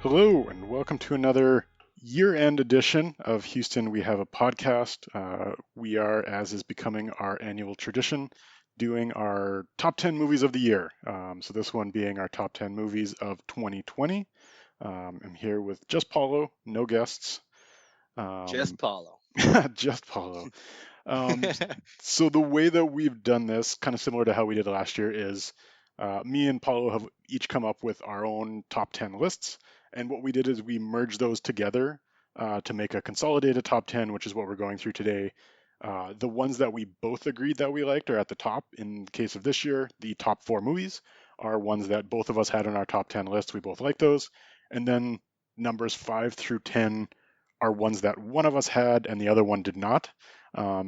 Hello, and welcome to another year-end edition of Houston. We have a podcast. We are, as is becoming our annual tradition, doing our top 10 movies of the year. So this one being our top 10 movies of 2020. I'm here with just Paulo, no guests. Um, Just Paulo. just Paulo. Um, so the way that we've done this, kind of similar to how we did last year, is me and Paulo have each come up with our own top 10 lists. And what we did is we merged those together to make a consolidated top 10, which is what we're going through today. The ones that we both agreed that we liked are at the top. In the case of this year, the top four movies are ones that both of us had on our top 10 list. We both like those. And then numbers 5 through 10 are ones that one of us had and the other one did not.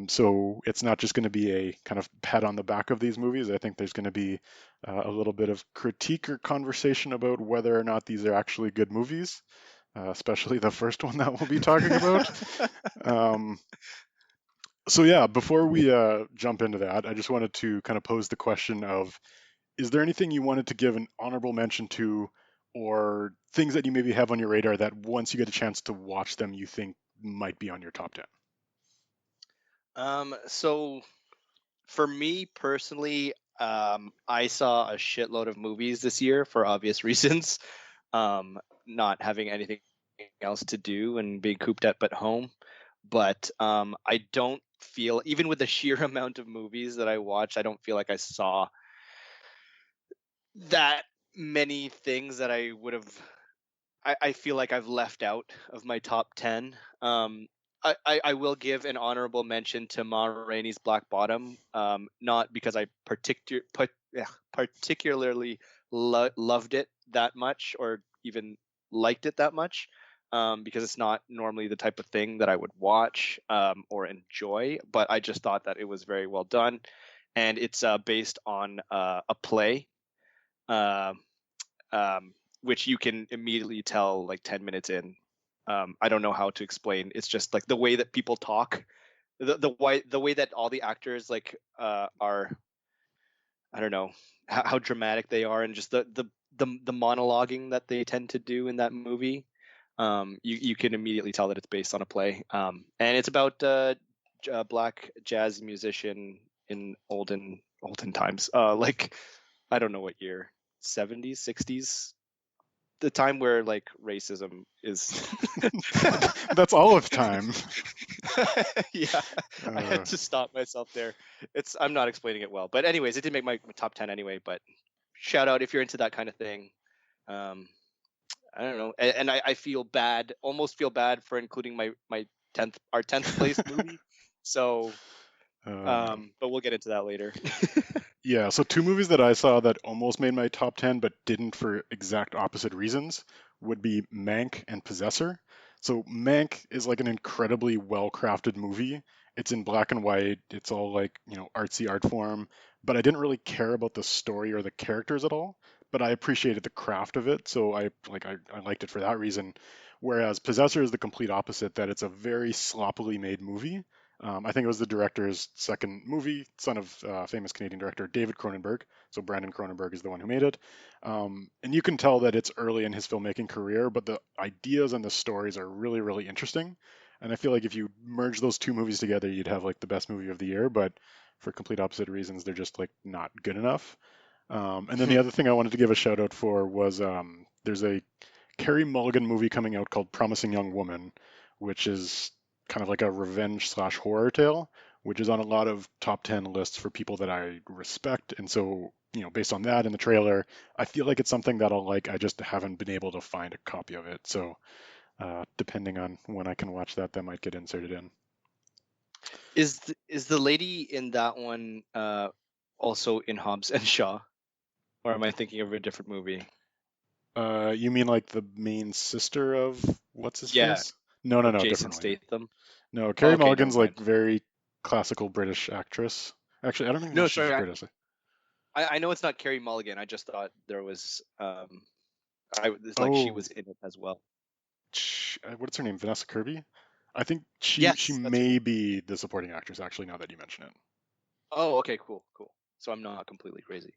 So it's not just going to be a kind of pat on the back of these movies. I think there's going to be a little bit of critique or conversation about whether or not these are actually good movies, especially the first one that we'll be talking about. Um, so yeah, before we jump into that, I just wanted to kind of pose the question of, is there anything you wanted to give an honorable mention to, or things that you maybe have on your radar that once you get a chance to watch them, you think might be on your top 10? So for me personally, I saw a shitload of movies this year for obvious reasons. Not having anything else to do and being cooped up at home. But I don't feel, even with the sheer amount of movies that I watched, I don't feel like I saw that many things that I would have. I feel like I've left out of my top 10. I will give an honorable mention to Ma Rainey's Black Bottom, not because I particularly loved it that much or even liked it that much, because it's not normally the type of thing that I would watch or enjoy, but I just thought that it was very well done. And it's based on a play. Uh, which you can immediately tell like 10 minutes in. I don't know how to explain. It's just like the way that people talk, the way that all the actors like are. I don't know how dramatic they are, and just the monologuing that they tend to do in that movie. You can immediately tell that it's based on a play, and it's about a black jazz musician in olden times. Like I don't know what year, 70s, 60s, the time where like racism is. That's all of time. Yeah, I had Uh, to stop myself there. I'm not explaining it well, but anyways, it did make my top 10 anyway. But shout out if you're into that kind of thing. um I don't know, and I feel bad, almost feel bad for including my 10th our 10th place movie. So uh, but we'll get into that later. yeah, so two movies that I saw that almost made my top 10 but didn't for exact opposite reasons would be Mank and Possessor. So Mank is like an incredibly well-crafted movie. It's in black and white. It's all like, artsy art form, but I didn't really care about the story or the characters at all, but I appreciated the craft of it, so I liked it for that reason. Whereas Possessor is the complete opposite, that it's a very sloppily made movie. I think it was the director's second movie, son of famous Canadian director David Cronenberg. So Brandon Cronenberg is the one who made it. And you can tell that it's early in his filmmaking career, but the ideas and the stories are really, really interesting. And I feel like if you merge those two movies together, you'd have like the best movie of the year, but for complete opposite reasons, they're just like not good enough. And then the other thing I wanted to give a shout out for was there's a Carey Mulligan movie coming out called Promising Young Woman, which is kind of like a revenge slash horror tale, which is on a lot of top 10 lists for people that I respect. And so, based on that in the trailer, I feel like it's something that I'll like. I just haven't been able to find a copy of it. So, depending on when I can watch that, that might get inserted in. Is the lady in that one also in Hobbs and Shaw, or am I thinking of a different movie? You mean like the main sister of what's his Yeah, face? No, no, of no, Jason differently. Statham. No, Oh, Carey okay, never Mulligan's like mind. very classical British actress. Actually, I don't even know No, if she's sorry, British. I know it's not Carey Mulligan. I just thought there was it's like she Oh, was in it as well. what's her name? Vanessa Kirby? I think she Yes, that's her may name. be the supporting actress. Actually, now that you mention it, Oh, okay, cool. So I'm not completely crazy.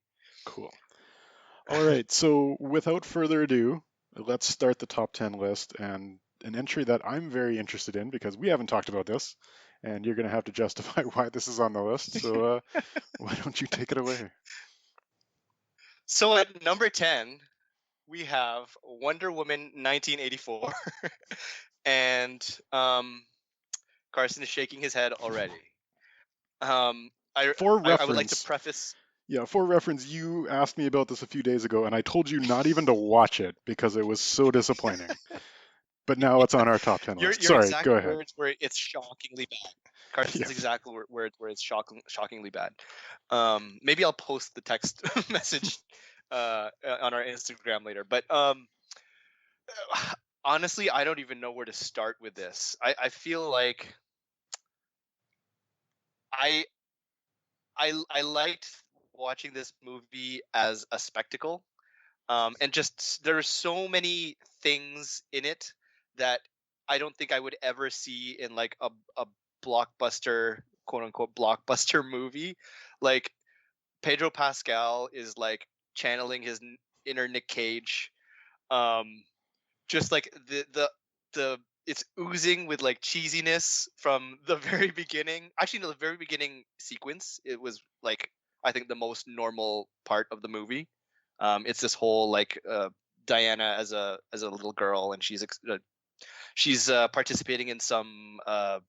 cool. All right. So without further ado, let's start the top 10 list, and an entry that I'm very interested in because we haven't talked about this, and you're going to have to justify why this is on the list. So why don't you take it away? So at number 10, we have Wonder Woman 1984, and Carson is shaking his head already. I, For I would like to reference, preface. yeah, for reference, you asked me about this a few days ago, and I told you not even to watch it because it was so disappointing. But now it's on our top 10 Your list. your Sorry, exact go ahead. words were it's shockingly bad. Carson's Yeah. exact words where it's shockingly bad. Maybe I'll post the text message on our Instagram later. But honestly, I don't even know where to start with this. I feel like I I liked watching this movie as a spectacle. And just there are so many things in it that I don't think I would ever see in like a blockbuster, quote unquote blockbuster movie. Like Pedro Pascal is like channeling his inner Nick Cage. Um, just like the it's oozing with like cheesiness from the very beginning. Actually, no, the very beginning sequence, it was like I think the most normal part of the movie. It's this whole like Diana as a little girl, and she's participating in some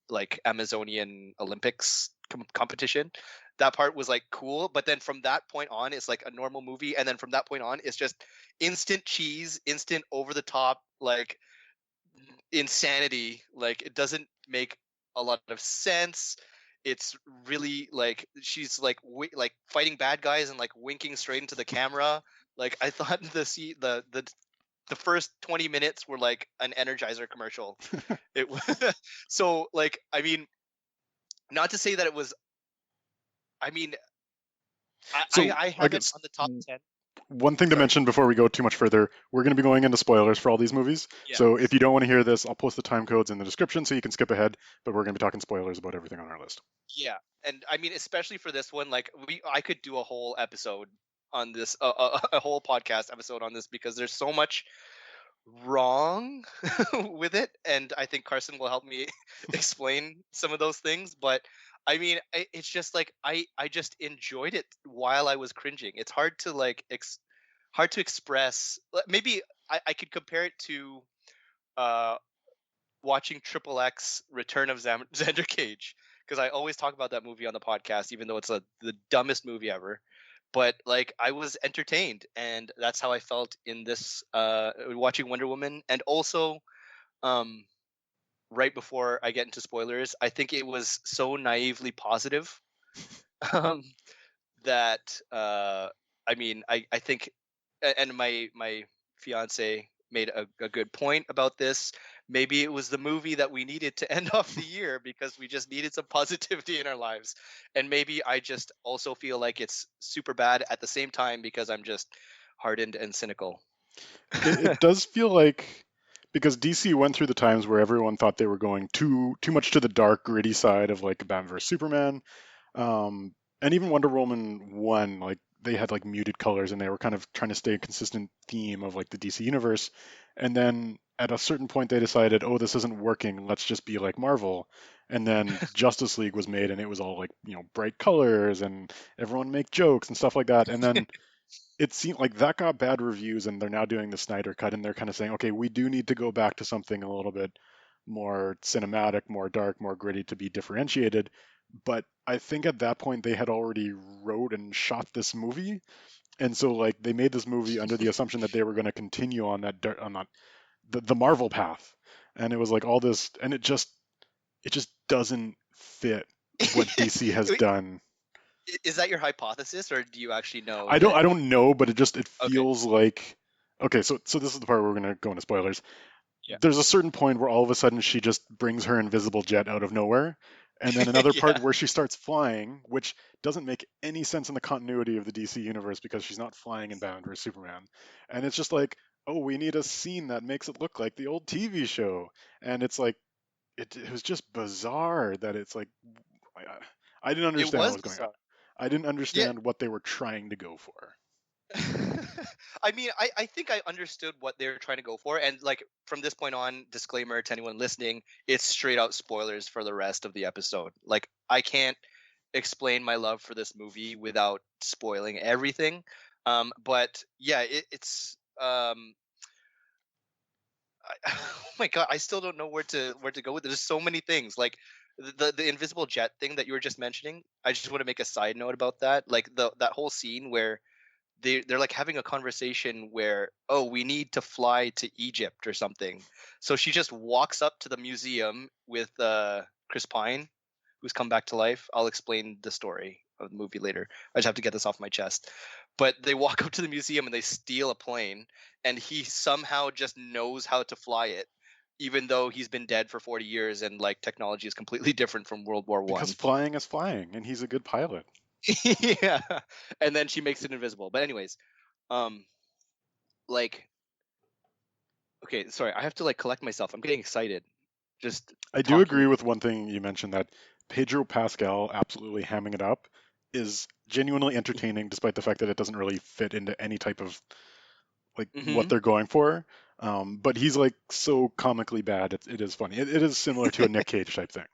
like Amazonian Olympics competition. That part was like cool, but then from that point on, it's like a normal movie, and then from that point on, it's just instant cheese, instant over the top, like insanity. Like it doesn't make a lot of sense. It's really like she's like like fighting bad guys and like winking straight into the camera. Like I thought the first 20 minutes were like an Energizer commercial. It was so like I mean, not to say that it was. I mean, So I I have it guess on the top 10. one thing to Sorry. mention before we go too much further, we're going to be going into spoilers for all these movies. So if Yes. you don't want to hear this, I'll post the time codes in the description so you can skip ahead. But we're going to be talking spoilers about everything on our list. Yeah, and I mean, especially for this one, like I could do a whole episode on this, a whole podcast episode on this because there's so much wrong with it, and I think Carson will help me explain some of those things. But I mean, it's just like I just enjoyed it while I was cringing. It's hard to like hard to express. Maybe I could compare it to uh watching Triple X Return of Xander Cage because I always talk about that movie on the podcast, even though it's the dumbest movie ever. But like I was entertained, and that's how I felt in this watching Wonder Woman, and also um, right before I get into spoilers, I think it was so naively positive um, that I mean I think and my fiance made a good point about this. Maybe it was the movie that we needed to end off the year because we just needed some positivity in our lives, and maybe I just also feel like it's super bad at the same time because I'm just hardened and cynical. It does feel like because DC went through the times where everyone thought they were going too much to the dark, gritty side of like Batman vs Superman, and even Wonder Woman 1, like they had like muted colors and they were kind of trying to stay a consistent theme of like the DC universe. And then at a certain point they decided, oh, this isn't working. Let's just be like Marvel. And then Justice League was made and it was all like, bright colors and everyone make jokes and stuff like that. And then it seemed like that got bad reviews and they're now doing the Snyder cut and they're kind of saying, okay, we do need to go back to something a little bit more cinematic, more dark, more gritty to be differentiated. But I think at that point they had already wrote and shot this movie, and so like they made this movie under the assumption that they were going to continue on that the Marvel path, and it was like all this, and it just doesn't fit what DC has done. Is that your hypothesis, or do you actually know I don't that? I don't know, but it Okay. feels like okay. So this is the part where we're going to go into spoilers. Yeah. There's a certain point where all of a sudden she just brings her invisible jet out of nowhere. And then another part Yeah. where she starts flying, which doesn't make any sense in the continuity of the DC universe because she's not flying in Batman vs Superman. And it's just like, oh, we need a scene that makes it look like the old TV show. And it's like, it was just bizarre that it's like, I, I didn't It understand what was was going on. bizarre. I didn't Yeah. understand what they were trying to go for. I mean, I think I understood what they were trying to go for, and like from this point on, disclaimer to anyone listening, it's straight out spoilers for the rest of the episode. Like I can't explain my love for this movie without spoiling everything. But yeah, it's oh my god, I still don't know where to go with it. There's so many things. Like the invisible jet thing that you were just mentioning. I just want to make a side note about that. Like that whole scene where they're like having a conversation where, oh, we need to fly to Egypt or something. So she just walks up to the museum with Chris Pine, who's come back to life. I'll explain the story of the movie later. I just have to get this off my chest. But they walk up to the museum and they steal a plane, and he somehow just knows how to fly it, even though he's been dead for 40 years and like technology is completely different from World War Because One. flying is flying, and he's a good pilot. Yeah, and then she makes it invisible. But anyways, um, like okay, sorry, I have to like collect myself. I'm getting excited just I do agree talking. with one thing you mentioned, that Pedro Pascal absolutely hamming it up is genuinely entertaining, despite the fact that it doesn't really fit into any type of like what Hmm. they're going for. But he's like so comically bad, it is funny. It is similar to a Nick Cage type thing.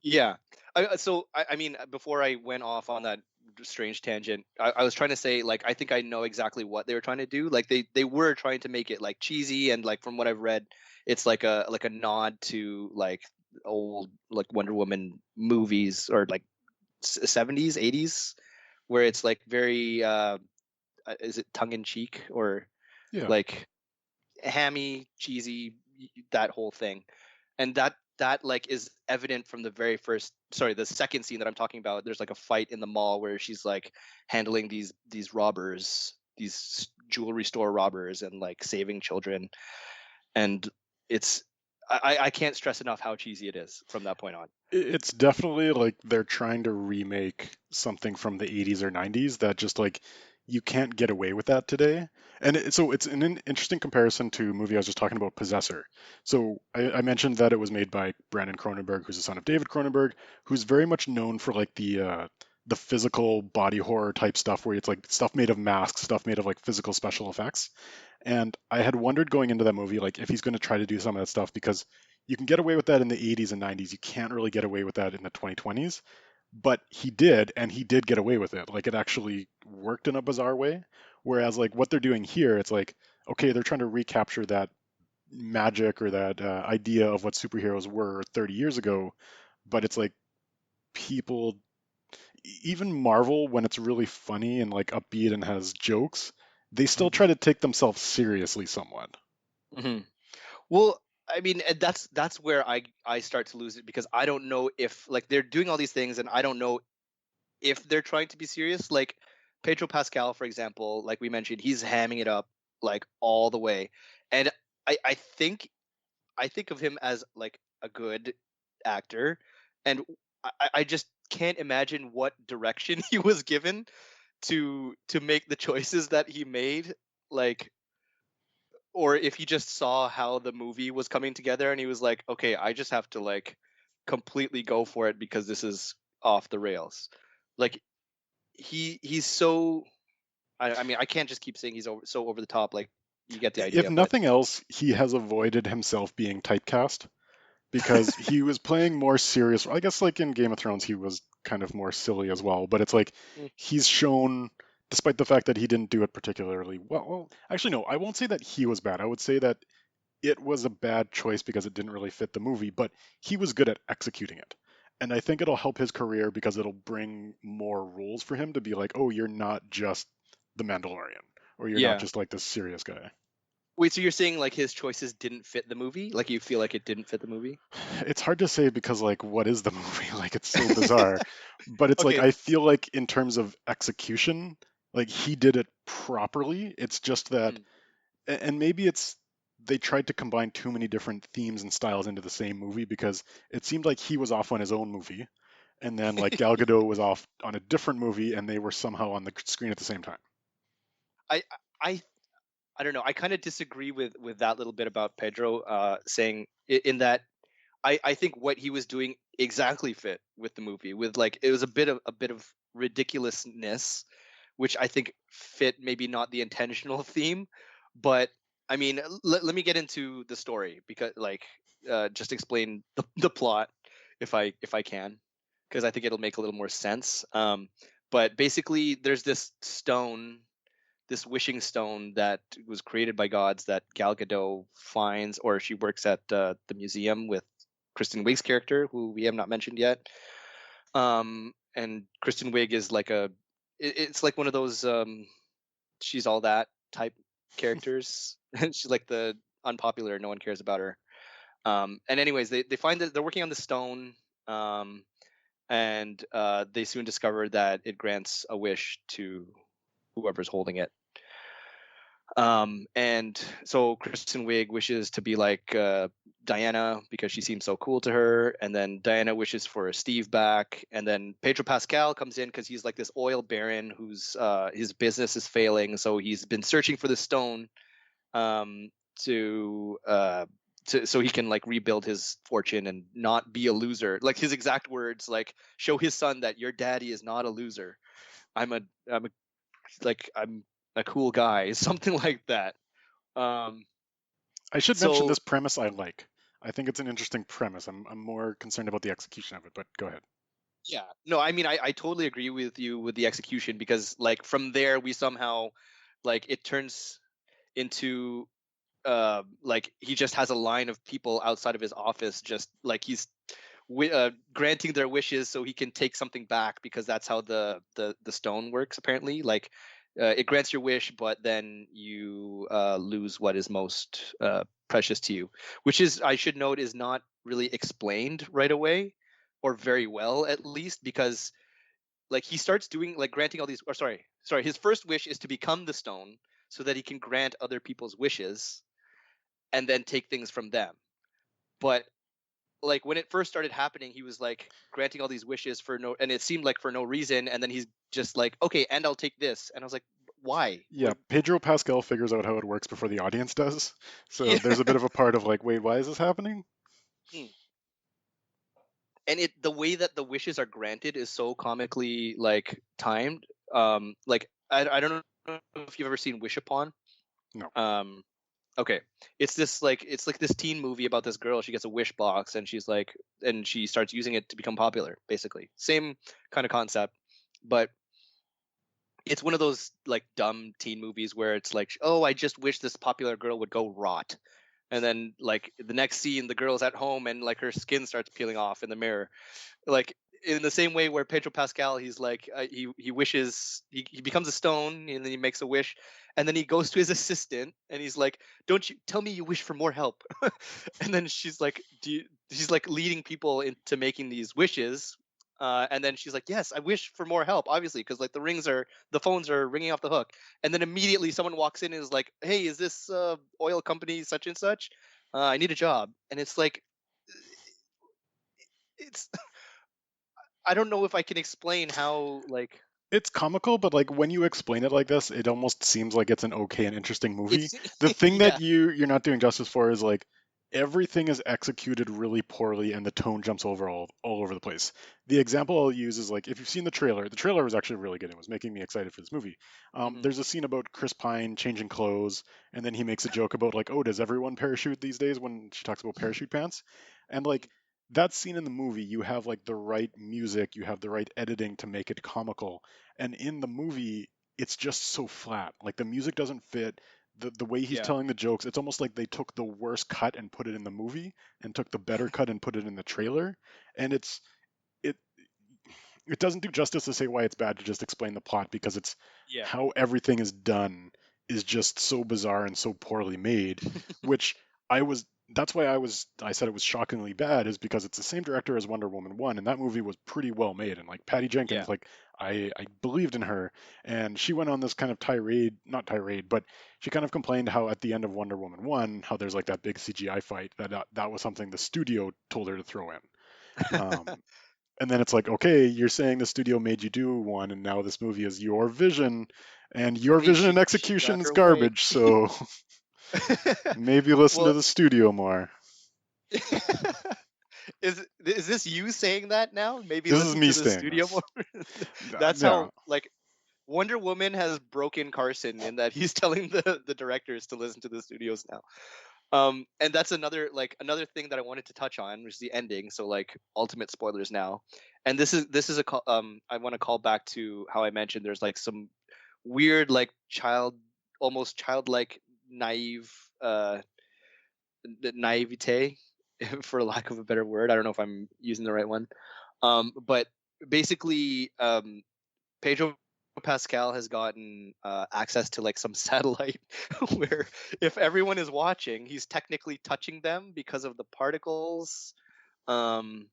Yeah. I mean, before I went off on that strange tangent, I was trying to say like I think I know exactly what they were trying to do. Like they were trying to make it like cheesy, and like from what I've read, it's like a nod to like old like Wonder Woman movies, or like 70s, 80s, where it's like very is it tongue in cheek, or Yeah. like hammy, cheesy, that whole thing. And that like is evident from the very first, sorry, the second scene that I'm talking about. There's like a fight in the mall where she's like handling these robbers, these jewelry store robbers, and like saving children. And it's I can't stress enough how cheesy it is from that point on. It's definitely like they're trying to remake something from the 80s or 90s that just like you can't get away with that today. And so it's an interesting comparison to a movie I was just talking about, Possessor. So I mentioned that it was made by Brandon Cronenberg, who's the son of David Cronenberg, who's very much known for like the physical body horror type stuff where it's like stuff made of masks, stuff made of like physical special effects. And I had wondered going into that movie, like if he's going to try to do some of that stuff, because you can get away with that in the 80s and 90s. You can't really get away with that in the 2020s. But he did, and he did get away with it. Like it actually worked in a bizarre way. Whereas like what they're doing here, it's like, okay, they're trying to recapture that magic or that idea of what superheroes were 30 years ago. But it's like people, even Marvel, when it's really funny and like upbeat and has jokes, they still try to take themselves seriously somewhat. Hmm. Well, I mean, and that's where I start to lose it, because I don't know if like they're doing all these things, and I don't know if they're trying to be serious. Like Pedro Pascal, for example, like we mentioned, he's hamming it up like all the way, and I think of him as like a good actor, and I just can't imagine what direction he was given to make the choices that he made, like, or if he just saw how the movie was coming together and he was like, okay, I just have to like completely go for it because this is off the rails. Like he's so I mean, I can't just keep saying he's so over the top. Like you get the If idea, but nothing else, he has avoided himself being typecast because he was playing more serious. I guess like in Game of Thrones, he was kind of more silly as well. But it's like mm, he's shown, despite the fact that he didn't do it particularly well. Well, actually, no, I won't say that he was bad. I would say that it was a bad choice because it didn't really fit the movie, but he was good at executing it. And I think it'll help his career because it'll bring more roles for him to be like, oh, you're not just the Mandalorian, or you're not yeah. just like this serious guy. Wait, so you're saying like his choices didn't fit the movie? Like you feel like it didn't fit the movie? It's hard to say because like what is the movie? Like it's so bizarre. But it's like Okay. I feel like in terms of execution, like he did it properly. It's just that, Mm. and maybe it's they tried to combine too many different themes and styles into the same movie because it seemed like he was off on his own movie, and then like Gal Gadot was off on a different movie, and they were somehow on the screen at the same time. I I I don't know. I kind of disagree with that little bit about Pedro, saying in that I think what he was doing exactly fit with the movie. With like it was a bit of ridiculousness which I think fit maybe not the intentional theme, but I mean, let me get into the story because like just explain the plot if I can, because I think it'll make a little more sense. But basically, there's this stone, this wishing stone that was created by gods that Gal Gadot finds, or she works at the museum with Kristen Wiig's character, who we have not mentioned yet. And Kristen Wiig is like it's like one of those she's all that type characters. She's like the unpopular, no one cares about her. And anyways, they find that they're working on the stone, um, and they soon discover that it grants a wish to whoever's holding it. And so Kristen Wiig wishes to be like Diana because she seems so cool to her, and then Diana wishes for Steve back, and then Pedro Pascal comes in because he's like this oil baron whose his business is failing, so he's been searching for the stone um, to so he can like rebuild his fortune and not be a loser. Like his exact words, like show his son that your daddy is not a loser. I'm a like I'm a cool guy, something like that. Um, I should mention so this premise I like. I think it's an interesting premise. I'm more concerned about the execution of it, but go ahead. yeah, no, I mean, I totally agree with you with the execution because like from there we somehow like it turns into like he just has a line of people outside of his office just like he's granting their wishes so he can take something back because that's how the stone works apparently like it grants your wish but then you lose what is most precious to you, which is I should note is not really explained right away or very well at least because like he starts doing like granting all these or sorry his first wish is to become the stone so that he can grant other people's wishes and then take things from them. But like when it first started happening, he was like granting all these wishes for no, and it seemed like for no reason. And then he's just like, okay, and I'll take this. And I was like, why? Yeah, Like, Pedro Pascal figures out how it works before the audience does. So yeah. there's a bit of a part of like, wait, why is this happening? Hmm. And it the way that the wishes are granted is so comically like timed. Like I don't know if you've ever seen Wish Upon. No. Um, okay, it's like this teen movie about this girl. She gets a wish box and she's like, and she starts using it to become popular. Basically, same kind of concept, but it's one of those like dumb teen movies where it's like, oh, I just wish this popular girl would go rot. And then like the next scene, the girl's at home and like her skin starts peeling off in the mirror. Like in the same way where Pedro Pascal, he's like he wishes he becomes a stone and then he makes a wish, and then he goes to his assistant and he's like, "Don't you tell me you wish for more help?" And then she's like, "Do you?" She's like leading people into making these wishes. And then she's like, "Yes, I wish for more help, obviously, because like the phones are ringing off the hook." And then immediately someone walks in and is like, "Hey, is this oil company such and such? I need a job." And it's like, it's I don't know if I can explain how like It's comical, but like when you explain it like this, it almost seems like it's an okay and interesting movie. it's The thing that yeah. you're not doing justice for is like everything is executed really poorly and the tone jumps over all over the place. The example I'll use is like if you've seen the trailer was actually really good. It was making me excited for this movie. Hmm. There's a scene about Chris Pine changing clothes, and then he makes a joke about like, oh, does everyone parachute these days when she talks about parachute pants? And like that scene in the movie, you have like the right music, you have the right editing to make it comical, and in the movie it's just so flat. Like the music doesn't fit, the way he's Yeah. telling the jokes, it's almost like they took the worst cut and put it in the movie and took the better cut and put it in the trailer. And it it doesn't do justice to say why it's bad to just explain the plot, because it's Yeah. how everything is done is just so bizarre and so poorly made, which I was that's why I said it was shockingly bad, is because it's the same director as Wonder Woman 1, and that movie was pretty well made. And like Patty Yeah. Jenkins, like I believed in her, and she went on this kind of tirade, not tirade, but she kind of complained how at the end of Wonder Woman 1, how there's like that big CGI fight, that was something the studio told her to throw in. Um, and then it's like, okay, you're saying the studio made you do one, and now this movie is your vision, and I your mean, vision and she execution got is her way. garbage. So maybe listen to Well, the studio more. is this you saying that now? Maybe This is listen me to the saying studio this. more. That's Yeah, how like Wonder Woman has broken Carson in that he's telling the directors to listen to the studios now. And that's another thing that I wanted to touch on, which is the ending. So like ultimate spoilers now, and this is I want to call back to how I mentioned there's like some weird like almost childlike naive naivete, for lack of a better word. I don't know if I'm using the right one. But basically, Pedro Pascal has gotten access to like some satellite where if everyone is watching, he's technically touching them because of the particles. Um,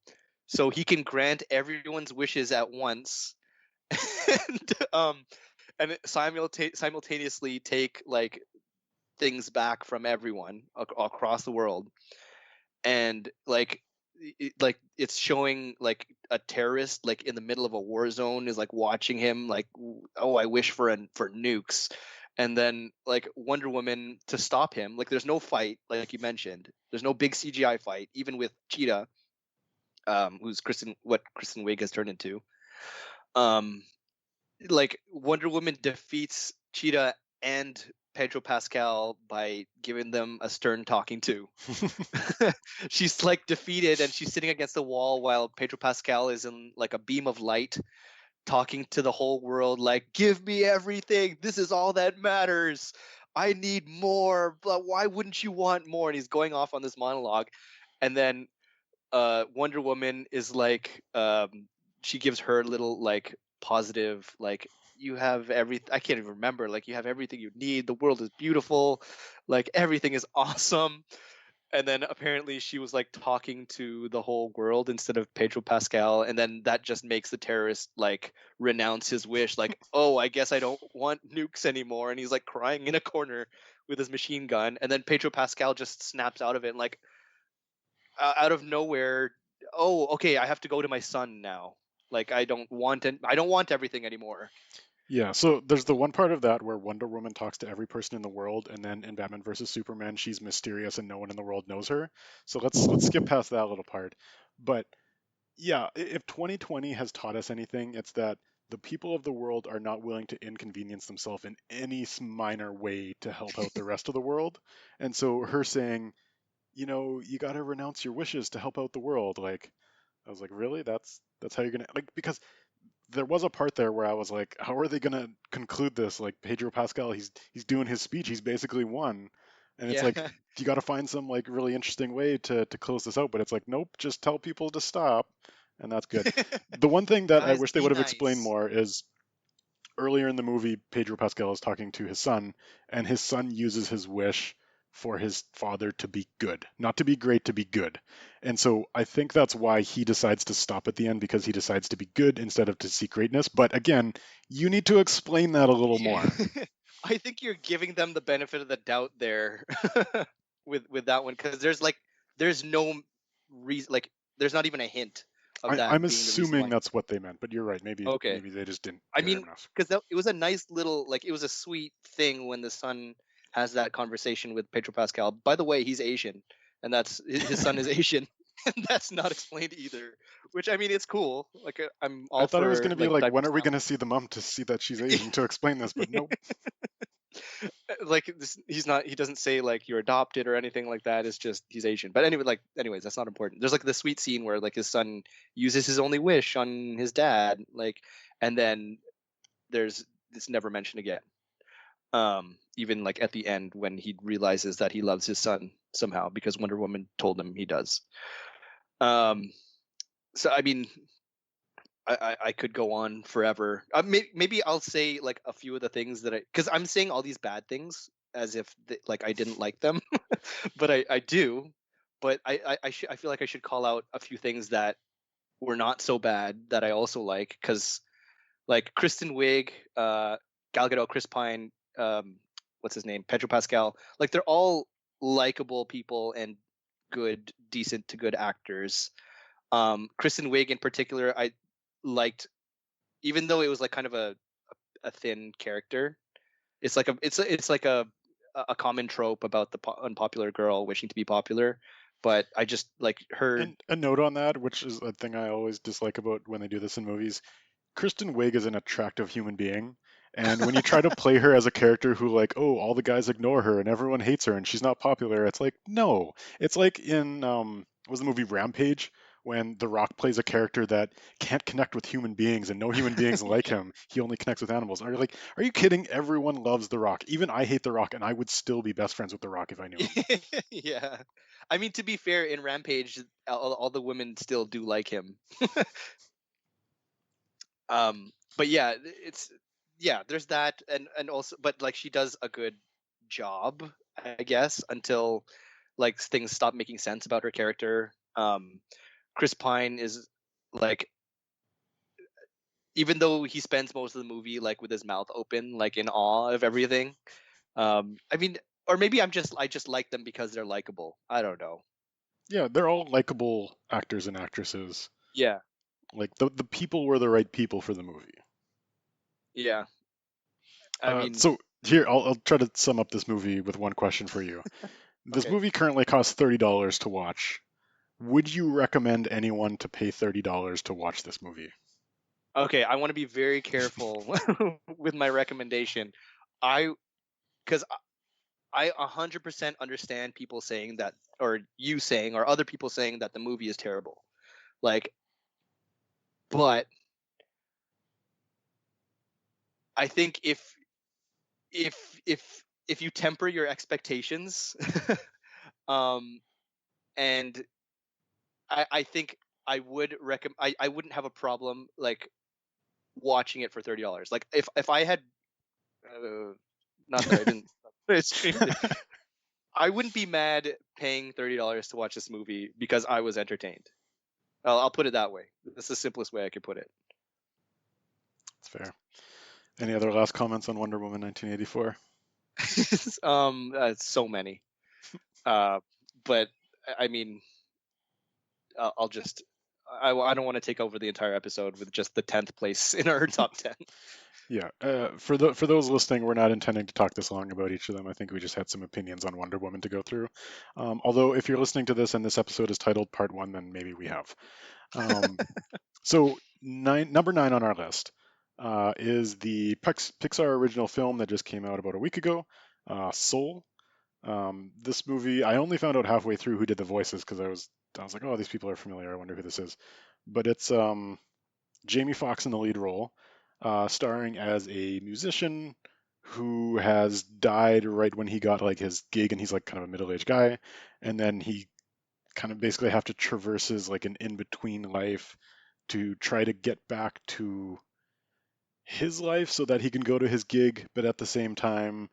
so he can grant everyone's wishes at once, and simultaneously take like things back from everyone across the world. And like it's showing like a terrorist like in the middle of a war zone is like watching him like, oh, I wish for nukes. And then like Wonder Woman to stop him, like there's no fight, like you mentioned, there's no big CGI fight even with Cheetah, who's Kristen Wiig has turned into. um like Wonder Woman defeats Cheetah and Pedro Pascal by giving them a stern talking to. She's like defeated and she's sitting against the wall while Pedro Pascal is in like a beam of light talking to the whole world like, give me everything, this is all that matters, I need more, but why wouldn't you want more? And he's going off on this monologue. And then Wonder Woman is like, she gives her little like positive like, you have everything, I can't even remember, like you have everything you need, the world is beautiful, like everything is awesome. And then apparently she was like talking to the whole world instead of Pedro Pascal, and then that just makes the terrorist like renounce his wish, like, oh, I guess I don't want nukes anymore, and he's like crying in a corner with his machine gun. And then Pedro Pascal just snaps out of it and like, out of nowhere, oh, okay, I have to go to my son now, like I don't want everything anymore. Yeah, so there's the one part of that where Wonder Woman talks to every person in the world, and then in Batman versus Superman, she's mysterious and no one in the world knows her. So let's skip past that little part. But yeah, if 2020 has taught us anything, it's that the people of the world are not willing to inconvenience themselves in any minor way to help out the rest of the world. And so her saying, you got to renounce your wishes to help out the world, like I was like, really? That's how you're gonna like because there was a part there where I was like, how are they gonna conclude this? Like Pedro Pascal, he's doing his speech, he's basically won, and it's Yeah. like you got to find some like really interesting way to close this out. But it's like, nope, just tell people to stop, and that's good. The one thing that I Guys, wish they be would have explained nice. more is earlier in the movie, Pedro Pascal is talking to his son, and his son uses his wish for his father to be good, not to be great, to be good. And so I think that's why he decides to stop at the end, because he decides to be good instead of to seek greatness. But again, you need to explain that a little Yeah. more. I think you're giving them the benefit of the doubt there with that one, because there's no reason, like there's not even a hint of I'm that being the reason assuming why. that's what they meant, but you're right. Maybe Okay. maybe they just didn't I care mean, enough. because it was a nice little, like it was a sweet thing when the son has that conversation with Pedro Pascal. By the way, he's Asian, and that's his son is Asian, and that's not explained either. Which, I mean, it's cool. Like I'm I all thought it was for going to be like like, when diverse are we going to see the mom to see that she's Asian to explain this? But nope. like this, he's not, he doesn't say like you're adopted or anything like that. It's just he's Asian. But anyway, like anyways, that's not important. There's like the sweet scene where like his son uses his only wish on his dad, like, and then there's it's never mentioned again. Even like at the end when he realizes that he loves his son somehow because Wonder Woman told him he does. um so I mean, I could go on forever. Maybe I'll say like a few of the things that because I'm saying all these bad things as if like I didn't like them, but I do. But I feel like I should call out a few things that were not so bad that I also like, because like Kristen Wiig, Gal Gadot, Chris Pine, what's his name, Pedro Pascal, like they're all likable people and good, decent to good actors. Kristen Wiig in particular, I liked, even though it was like kind of a thin character. It's like it's like a common trope about the unpopular girl wishing to be popular, but I just like her. And a note on that, which is a thing I always dislike about when they do this in movies, Kristen Wiig is an attractive human being, And when you try to play her as a character who like, oh, all the guys ignore her and everyone hates her and she's not popular, it's like, no. It's like in was the movie Rampage when The Rock plays a character that can't connect with human beings and no human beings like him. He only connects with animals. Are you like, are you kidding? Everyone loves The Rock. Even I hate The Rock and I would still be best friends with The Rock if I knew him. Yeah. I mean, to be fair, in Rampage, all the women still do like him. But yeah, it's yeah. There's that, and also, but like she does a good job, I guess, until like things stop making sense about her character. Chris Pine is like, even though he spends most of the movie like with his mouth open, like in awe of everything. I mean, or maybe I just like them because they're likable. I don't know. Yeah, they're all likable actors and actresses. Yeah, Like the people were the right people for the movie. yeah. I mean, So here, I'll try to sum up this movie with one question for you. This okay. movie currently costs $30 to watch. Would you recommend anyone to pay $30 to watch this movie? Okay, I want to be very careful with my recommendation. I because I 100% understand people saying that, or you saying, or other people saying that the movie is terrible. Like, but I think if you temper your expectations, um, and I think I would recommend. I wouldn't have a problem like watching it for $30. Like if I had, uh, not that I didn't. It's I wouldn't be mad paying $30 to watch this movie because I was entertained. I'll put it that way. That's the simplest way I could put it. That's fair. Any other last comments on Wonder Woman 1984? So many. Uh, but I mean, I'll just. I don't want to take over the entire episode with just the 10th place in our top 10. Yeah. For those listening, we're not intending to talk this long about each of them. I think we just had some opinions on Wonder Woman to go through. Although, if you're listening to this and this episode is titled Part One, then maybe we have. Um, so number nine on our list is the Pixar original film that just came out about a week ago, Soul. This movie, I only found out halfway through who did the voices because I was like, oh, these people are familiar. I wonder who this is. But it's Jamie Foxx in the lead role, starring as a musician who has died right when he got like his gig, and he's like kind of a middle-aged guy, and then he kind of basically have to traverses like an in-between life to try to get back to his life so that he can go to his gig, but at the same time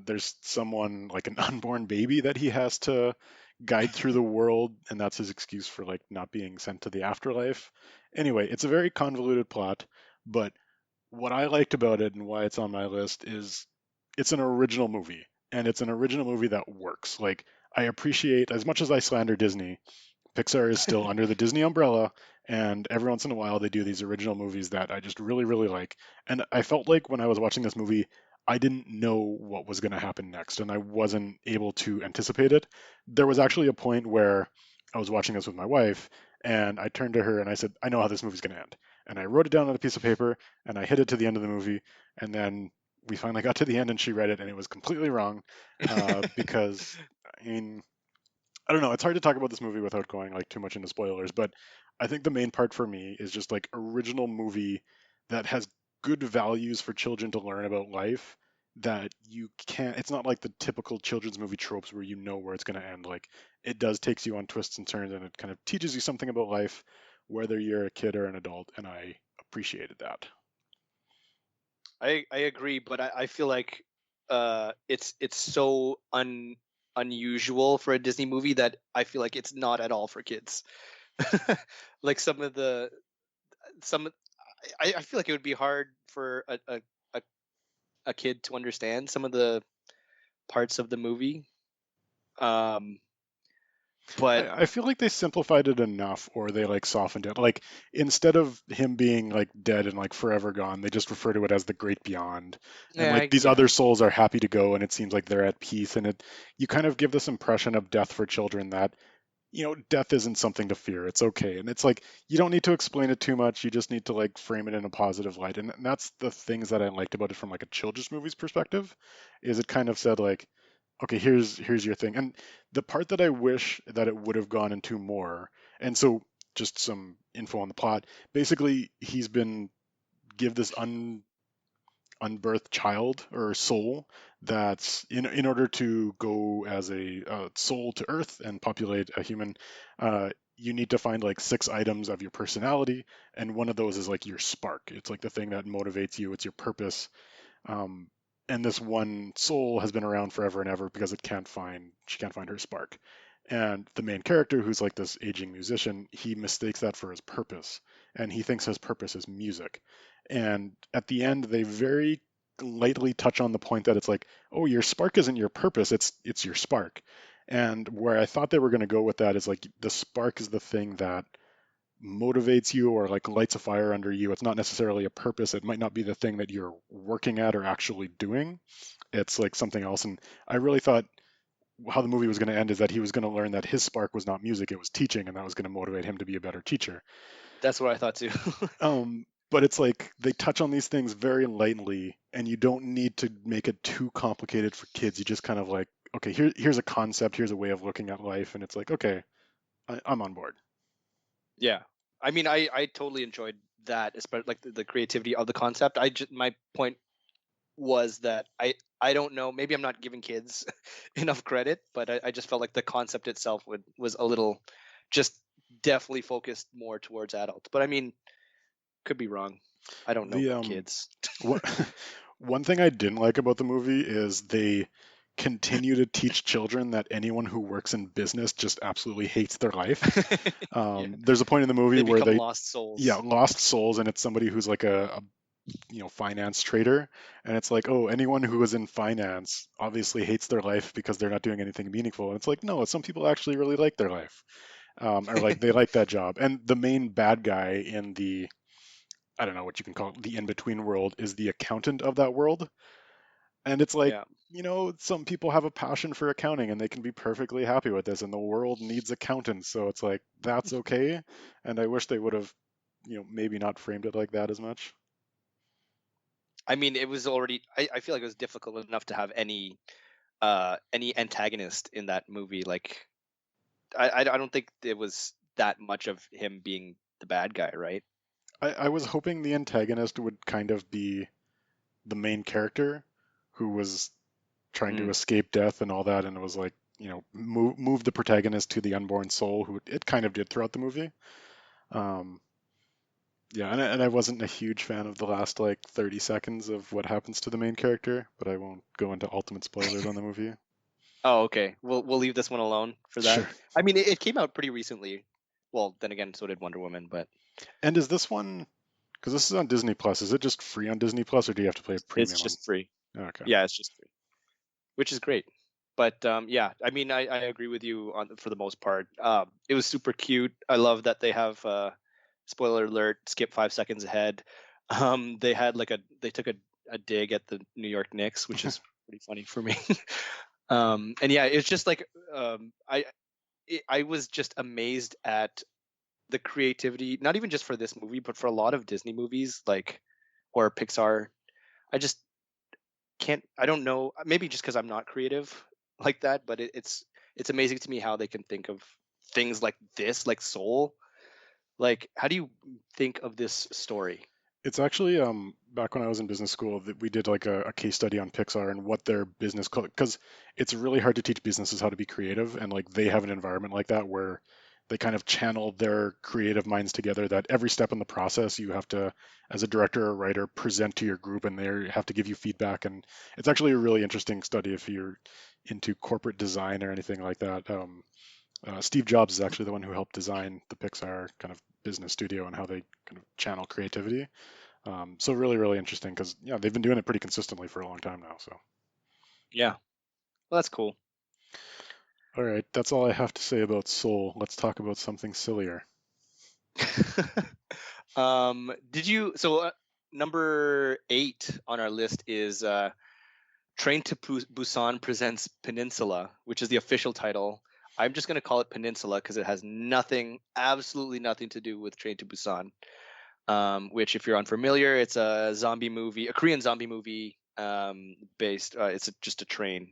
there's someone like an unborn baby that he has to guide through the world, and that's his excuse for like not being sent to the afterlife. Anyway, it's a very convoluted plot, but what I liked about it and why it's on my list is it's an original movie, and it's an original movie that works. Like, I appreciate, as much as I slander Disney, Pixar is still under the Disney umbrella, and every once in a while they do these original movies that I just really, really like. And I felt like when I was watching this movie, I didn't know what was going to happen next, and I wasn't able to anticipate it. There was actually a point where I was watching this with my wife, and I turned to her and I said, I know how this movie's going to end. And I wrote it down on a piece of paper, and I hit it to the end of the movie, and then we finally got to the end, and she read it, and it was completely wrong because, I mean, I don't know. It's hard to talk about this movie without going like too much into spoilers, but I think the main part for me is just like original movie that has good values for children to learn about life that you can't it's not like the typical children's movie tropes where you know where it's going to end. Like, it does takes you on twists and turns, and it kind of teaches you something about life whether you're a kid or an adult, and I appreciated that. I agree, but I feel like it's so unusual for a Disney movie that I feel like it's not at all for kids. Like some I feel like it would be hard for a, a kid to understand some of the parts of the movie. Um, but I feel like they simplified it enough, or they like softened it. Like, instead of him being like dead and like forever gone, they just refer to it as the great beyond. And like these yeah, other souls are happy to go, and it seems like they're at peace. And it you kind of give this impression of death for children that death isn't something to fear. It's okay. And it's like, you don't need to explain it too much. You just need to like frame it in a positive light. And that's the things that I liked about it from like a children's movie's perspective, is it kind of said like, okay, here's your thing. And the part that I wish that it would have gone into more, and so just some info on the plot. Basically, he's been give this unbirthed child or soul that's in order to go as a soul to Earth and populate a human. You need to find like 6 items of your personality, and one of those is like your spark. It's like the thing that motivates you. It's your purpose. um, and this one soul has been around forever and ever because she can't find her spark. And the main character, who's like this aging musician, he mistakes that for his purpose, and he thinks his purpose is music. And at the end, they very lightly touch on the point that it's like, oh, your spark isn't your purpose; it's your spark. And where I thought they were going to go with that is like the spark is the thing that motivates you or like lights a fire under you. It's not necessarily a purpose. It might not be the thing that you're working at or actually doing. It's like something else. And I really thought how the movie was going to end is that he was going to learn that his spark was not music, it was teaching, and that was going to motivate him to be a better teacher. That's what I thought too. But it's like they touch on these things very lightly, and you don't need to make it too complicated for kids. You just kind of like, okay, here's a concept, here's a way of looking at life, and it's like, okay, I'm on board. Yeah. I mean, I totally enjoyed that, especially like the creativity of the concept. My point was that I don't know, maybe I'm not giving kids enough credit, but I just felt like the concept itself was a little just definitely focused more towards adults. But I mean, could be wrong. I don't know The kids. what one thing I didn't like about the movie is they continue to teach children that anyone who works in business just absolutely hates their life. Yeah. There's a point in the movie They where become they, lost yeah, souls. lost souls, and it's somebody who's like a finance trader, and it's like, oh, anyone who is in finance obviously hates their life because they're not doing anything meaningful. And it's like, no, some people actually really like their life, or like they like that job. And the main bad guy in the, I don't know what you can call it, the in between world, is the accountant of that world. And it's like, Yeah. some people have a passion for accounting and they can be perfectly happy with this, and the world needs accountants. So it's like, that's okay. And I wish they would have, maybe not framed it like that as much. I mean, it was already I feel like it was difficult enough to have any antagonist in that movie. Like I don't think it was that much of him being the bad guy, right? I was hoping the antagonist would kind of be the main character who was trying to Mm. escape death and all that, and it was like, move the protagonist to the unborn soul, who it kind of did throughout the movie. Um, Yeah, and I wasn't a huge fan of the last like 30 seconds of what happens to the main character, but I won't go into ultimate spoilers on the movie. Oh, okay. We'll leave this one alone for that. Sure. I mean, it came out pretty recently. Well, then again, so did Wonder Woman, but And is this one, because this is on Disney Plus, is it just free on Disney Plus, or do you have to pay a it's premium on? just free. Okay. Yeah, it's just free, which is great. But yeah, I mean, I agree with you on for the most part. It was super cute. I love that they have spoiler alert, skip 5 seconds ahead. They took a dig at the New York Knicks, which is pretty funny for me. And yeah, it's just like I was just amazed at the creativity, not even just for this movie, but for a lot of Disney movies, like or Pixar. I just can't. I don't know. Maybe just because I'm not creative like that, but it's amazing to me how they can think of things like this, like Soul. Like, how do you think of this story? It's actually back when I was in business school that we did like a case study on Pixar and what their business, because it's really hard to teach businesses how to be creative, and like they have an environment like that where they kind of channel their creative minds together, that every step in the process you have to, as a director or writer, present to your group, and they have to give you feedback. And it's actually a really interesting study if you're into corporate design or anything like that. Steve Jobs is actually the one who helped design the Pixar kind of business studio and how they kind of channel creativity. So really, really interesting because yeah, they've been doing it pretty consistently for a long time now. So Yeah, well, that's cool. all right, that's all I have to say about Soul. Let's talk about something sillier. Did you? So number 8 on our list is Train to Busan presents Peninsula, which is the official title. I'm just gonna call it Peninsula because it has nothing, absolutely nothing to do with Train to Busan. Which, if you're unfamiliar, it's a zombie movie, a Korean zombie movie, based. Just a train.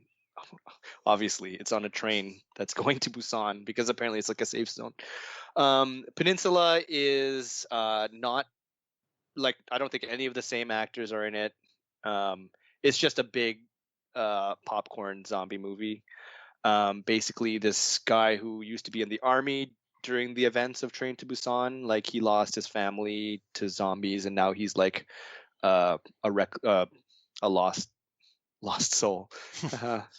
Obviously, it's on a train that's going to Busan because apparently it's like a safe zone. Peninsula is not like, I don't think any of the same actors are in it. It's just a big popcorn zombie movie. Basically, this guy who used to be in the army during the events of Train to Busan, like he lost his family to zombies, and now he's like a a lost soul,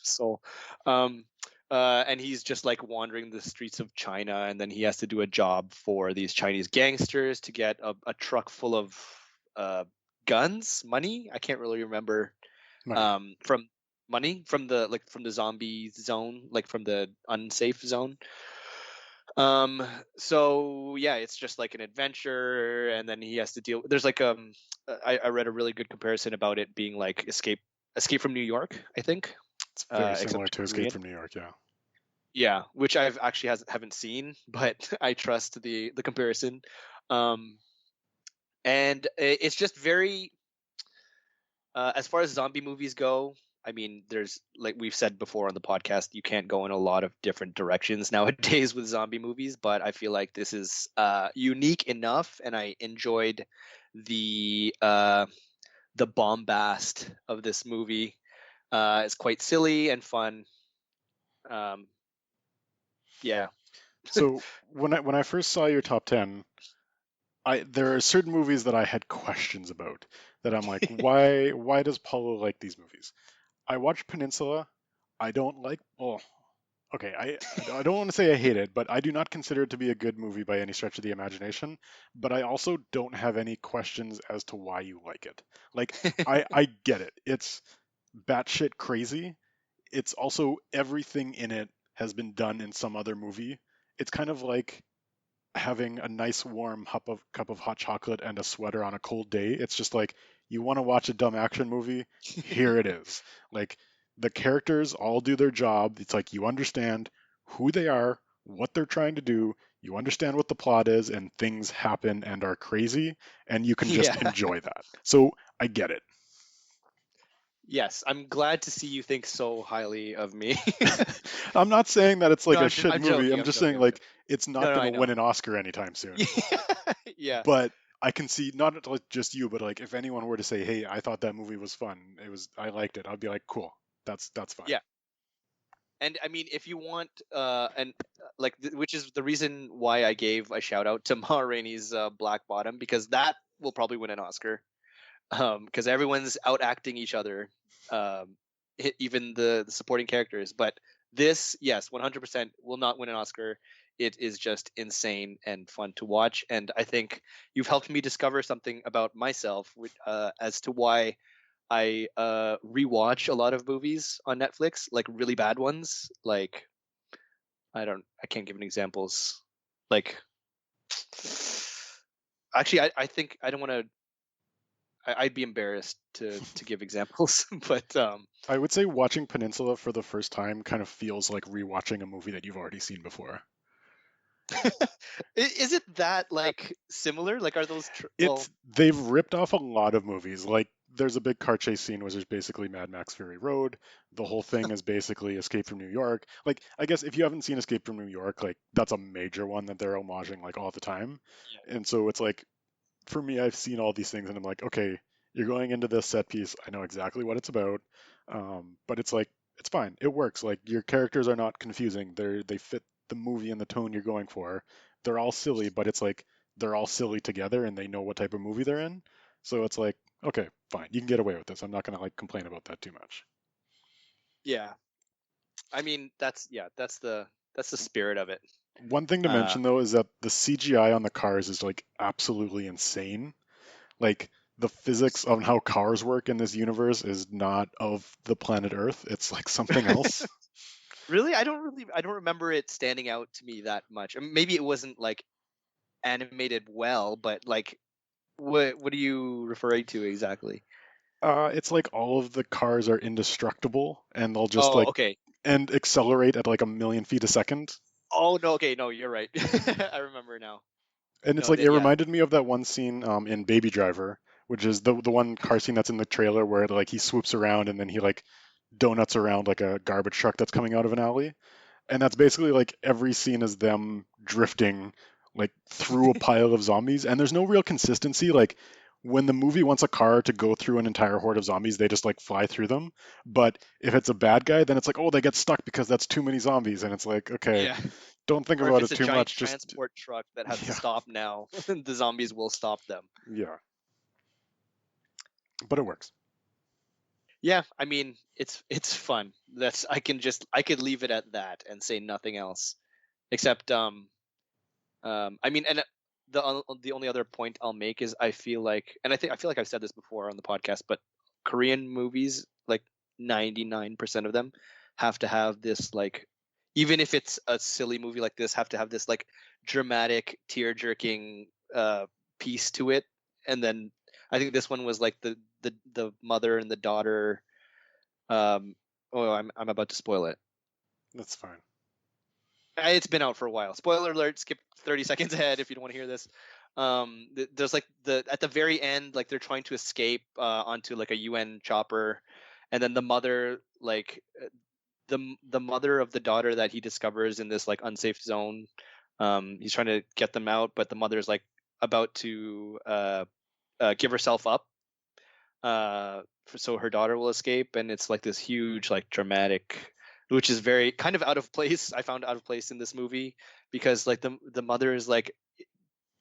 soul. Um, and he's just like wandering the streets of China, and then he has to do a job for these Chinese gangsters to get a truck full of uh, guns, money. I can't really remember, Money. from money from the, like, from the zombie zone, like from the unsafe zone. Um, so yeah, it's just like an adventure, and then he has to deal. There's like I read a really good comparison about it being like Escape from New York, I think, It's very similar except to Escape Korean. from New York, yeah. Yeah, which I've actually haven't seen, but I trust the comparison. Um, and it's just very, as far as zombie movies go, I mean, there's, like we've said before on the podcast, you can't go in a lot of different directions nowadays with zombie movies, but I feel like this is unique enough, and I enjoyed the uh, the bombast of this movie. It's quite silly and fun. Um, yeah. So when I first saw your top 10, there are certain movies that I had questions about that I'm like, why does Paulo like these movies? I watched Peninsula. I don't like. Oh, okay. I don't want to say I hate it, but I do not consider it to be a good movie by any stretch of the imagination. But I also don't have any questions as to why you like it. Like I get it. It's batshit crazy. It's also everything in it has been done in some other movie. It's kind of like having a nice warm cup of hot chocolate and a sweater on a cold day. It's just like, you want to watch a dumb action movie, here it is. Like, the characters all do their job. It's like you understand who they are, what they're trying to do, you understand what the plot is, and things happen and are crazy, and you can just Yeah. enjoy that. So I get it. Yes, I'm glad to see you think so highly of me. I'm not saying that it's No, like a shit I'm movie. joking. I'm I'm just joking. saying I'm like joking. it's not No, no, going I to win know. an Oscar anytime soon. Yeah. But I can see, not like just you, but like if anyone were to say, "Hey, I thought that movie was fun. I liked it." I'd be like, "Cool, that's fine." Yeah. And I mean, if you want, and like, which is the reason why I gave a shout out to Ma Rainey's Black Bottom, because that will probably win an Oscar. Because everyone's out acting each other, um, even the supporting characters. But this, yes, 100% will not win an Oscar. It is just insane and fun to watch, and I think you've helped me discover something about myself, as to why I rewatch a lot of movies on Netflix, like really bad ones. Like, I can't give any examples. Like, actually, I think I don't want to. I'd be embarrassed to give examples, but I would say watching Peninsula for the first time kind of feels like rewatching a movie that you've already seen before. is it that like similar? Like, are those well? They've ripped off a lot of movies. Like, there's a big car chase scene, which is basically Mad Max Fury Road. The whole thing is basically Escape from New York. Like, I guess if you haven't seen Escape from New York, like that's a major one that they're homaging like all the time. Yeah. And so it's like, for me, I've seen all these things, and I'm like, okay, you're going into this set piece. I know exactly what it's about, but it's like, it's fine. It works. Like, your characters are not confusing. They fit the movie and the tone you're going for. They're all silly, but it's like they're all silly together, and they know what type of movie they're in. So it's like, okay, fine, you can get away with this. I'm not gonna like complain about that too much. Yeah. I mean, that's the spirit of it. One thing to Uh, mention though is that the CGI on the cars is like absolutely insane. Like, the physics on how cars work in this universe is not of the planet Earth. It's like something else. really, I don't remember it standing out to me that much. Maybe it wasn't like animated well, but like, what are you referring to exactly? It's like all of the cars are indestructible, and they'll just Oh, like okay. and accelerate at like a million feet a second. Oh no, okay, no, you're right. I remember now. And it's No, like that it yeah, reminded me of that one scene in Baby Driver, which is the one car scene that's in the trailer where like he swoops around and then he like donuts around like a garbage truck that's coming out of an alley. And that's basically like every scene is them drifting like through a pile of zombies, and there's no real consistency. Like when the movie wants a car to go through an entire horde of zombies, they just like fly through them. But if it's a bad guy, then it's like, oh, they get stuck because that's too many zombies, and it's like, okay, yeah. don't think Or if about it it's a too giant much. Just transport truck that has to yeah, stop now, the zombies will stop them. yeah, but it works. Yeah, I mean, it's fun. That's I could leave it at that and say nothing else. Except I mean, and the only other point I'll make is I feel like, and I feel like I've said this before on the podcast, but Korean movies, like 99% of them, have to have this like, even if it's a silly movie like this, have to have this like dramatic, tear jerking piece to it, and then I think this one was like the mother and the daughter. Um, oh, I'm about to spoil it. That's fine. It's been out for a while. Spoiler alert, skip 30 seconds ahead if you don't want to hear this. There's like the at the very end, like they're trying to escape onto like a UN chopper, and then the mother, like the mother of the daughter that he discovers in this like unsafe zone, he's trying to get them out, but the mother's like about to give herself up, so her daughter will escape, and it's like this huge like dramatic, which is very kind of out of place. I found out of place in this movie because like the mother is like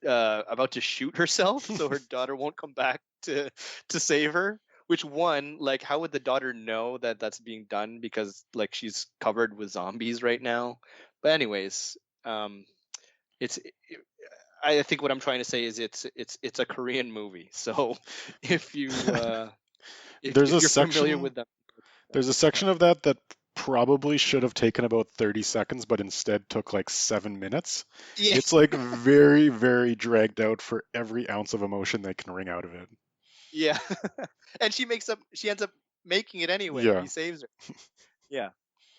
about to shoot herself so her daughter won't come back to save her, which one, like how would the daughter know that that's being done because like she's covered with zombies right now. But anyways, it's I think what I'm trying to say is it's a Korean movie, so if you There's a if you're familiar section with them, there's a yeah. section of that that probably should have taken about 30 seconds, but instead took like 7 minutes. Yeah, It's like very, very dragged out for every ounce of emotion they can wring out of it. yeah. And she ends up making it anyway. Yeah. He saves her. Yeah.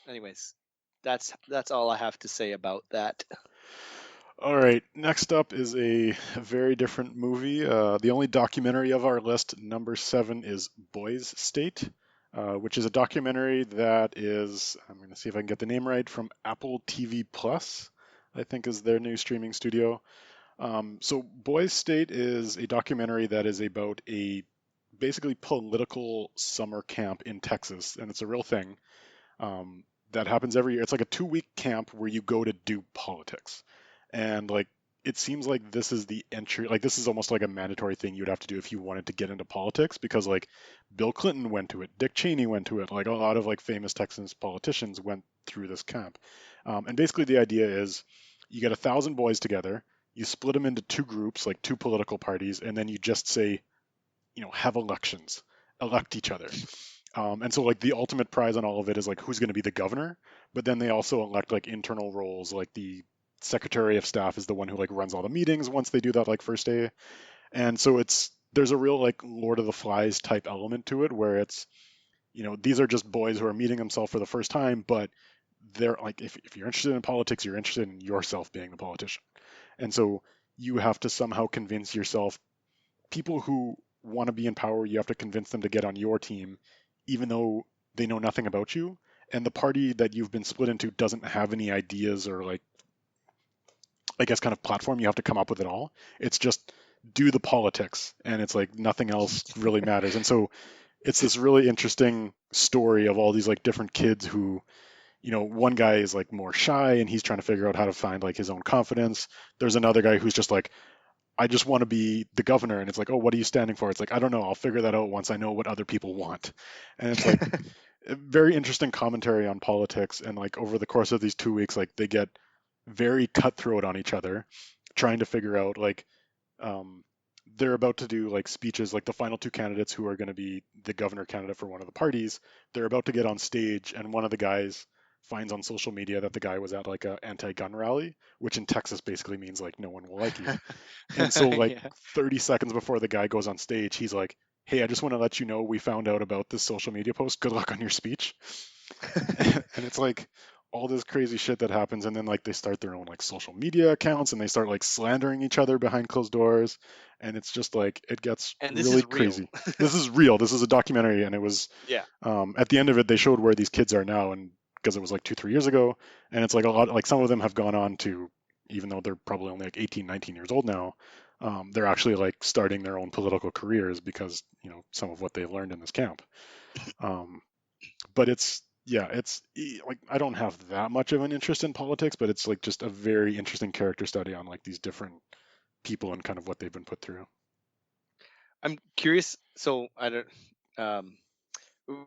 Anyways, that's all I have to say about that. All right. Next up is a very different movie. The only documentary of our list, number 7, is Boys State, which is a documentary that is, I'm going to see if I can get the name right, from Apple TV Plus, I think is their new streaming studio. So Boys State is a documentary that is about a basically political summer camp in Texas, and it's a real thing that happens every year. It's like a 2 week camp where you go to do politics, and like it seems like this is the entry. Like this is almost like a mandatory thing you'd have to do if you wanted to get into politics, because like Bill Clinton went to it, Dick Cheney went to it, like a lot of like famous Texas politicians went through this camp. And basically the idea is you get 1,000 boys together, you split them into two groups, like two political parties, and then you just say, have elections, elect each other. And so like the ultimate prize on all of it is like who's going to be the governor, but then they also elect like internal roles, like the secretary of staff is the one who like runs all the meetings once they do that like first day. And so there's a real like Lord of the Flies type element to it where it's, these are just boys who are meeting themselves for the first time, but they're like, if you're interested in politics, you're interested in yourself being the politician. And so you have to somehow convince yourself, people who want to be in power, you have to convince them to get on your team, even though they know nothing about you. And the party that you've been split into doesn't have any ideas or like, I guess, kind of platform you have to come up with it all. It's just do the politics, and it's like nothing else really matters. And so it's this really interesting story of all these like different kids who, one guy is like more shy and he's trying to figure out how to find like his own confidence. There's another guy who's just like, I just want to be the governor. And it's like, oh, what are you standing for? It's like, I don't know. I'll figure that out once I know what other people want. And it's like a very interesting commentary on politics. And like over the course of these 2 weeks, like they get very cutthroat on each other, trying to figure out like, um, they're about to do like speeches, like the final two candidates who are going to be the governor candidate for one of the parties. They're about to get on stage, and one of the guys finds on social media that the guy was at like a anti-gun rally, which in Texas basically means like no one will like you. And so, like Yeah. 30 seconds before the guy goes on stage, he's like, "Hey, I just want to let you know we found out about this social media post. Good luck on your speech." And it's like all this crazy shit that happens, and then like they start their own like social media accounts and they start like slandering each other behind closed doors, and it's just like it gets And this really is real. crazy. This is real. This is a documentary, and it was Yeah. at the end of it they showed where these kids are now, and because it was like 2 3 years ago, and it's like a lot like some of them have gone on to, even though they're probably only like 18 19 years old now, they're actually like starting their own political careers because some of what they learned in this camp. um, but it's yeah, like I don't have that much of an interest in politics, but it's like just a very interesting character study on like these different people and kind of what they've been put through. I'm curious. So I don't. Um,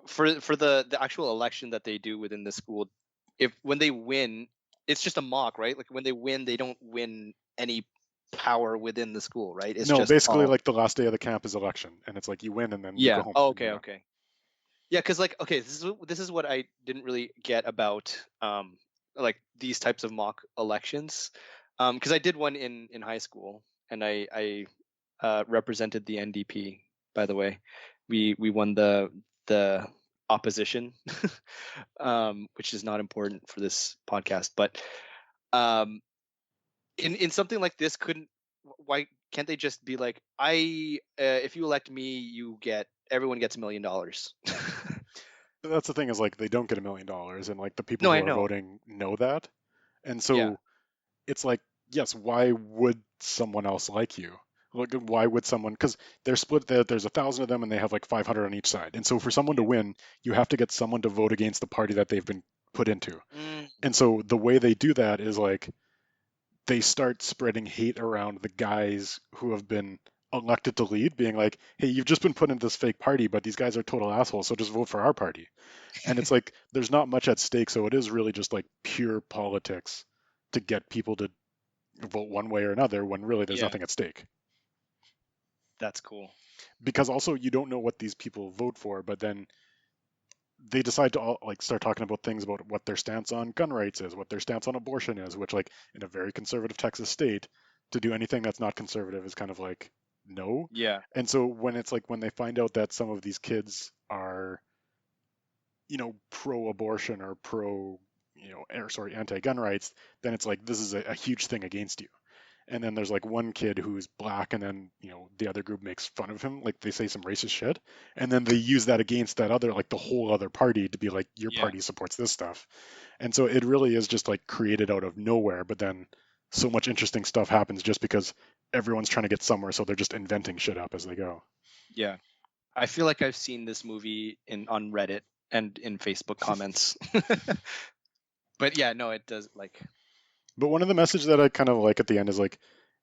for the actual election that they do within the school, if when they win, it's just a mock, right? Like when they win, they don't win any power within the school, right? It's No, just basically all. like the last day of the camp is election, and it's like you win and then you go Yeah. home. Oh, okay. Yeah. Okay. Yeah, because like okay, this is what I didn't really get about like these types of mock elections, because I did one in high school, and I represented the NDP. By the way, we won the opposition, which is not important for this podcast, but um in something like this, couldn't why can't they just be like, I if you elect me, you get everyone gets $1 million. But that's the thing is like they don't get $1 million, and like the people No, who I are know. voting know that, and Yeah. so it's like yes, why would someone else like you? Like why would someone? Because they're split. There's 1,000 of them, and they have like 500 on each side. And so for someone to Yeah. win, you have to get someone to vote against the party that they've been put into. Mm, And so the way they do that is like they start spreading hate around the guys who have been elected to lead, being like, hey, you've just been put into this fake party, but these guys are total assholes, so just vote for our party. And it's like there's not much at stake, so it is really just like pure politics to get people to vote one way or another when really there's yeah, nothing at stake. that's cool. Because also you don't know what these people vote for, but then they decide to all, like start talking about things about what their stance on gun rights is, what their stance on abortion is, which like in a very conservative Texas state, to do anything that's not conservative is kind of like no. Yeah, And so when it's like when they find out that some of these kids are, pro-abortion or pro, or sorry, anti-gun rights, then it's like this is a huge thing against you. And then there's like one kid who's black, and then the other group makes fun of him, like they say some racist shit, and then they use that against that other, like the whole other party, to be like your yeah, party supports this stuff. And so it really is just like created out of nowhere, but then so much interesting stuff happens just because everyone's trying to get somewhere, so they're just inventing shit up as they go. yeah. I feel like I've seen this movie in on Reddit and in Facebook comments. But yeah, no, it does like But one of the messages that I kind of like at the end is like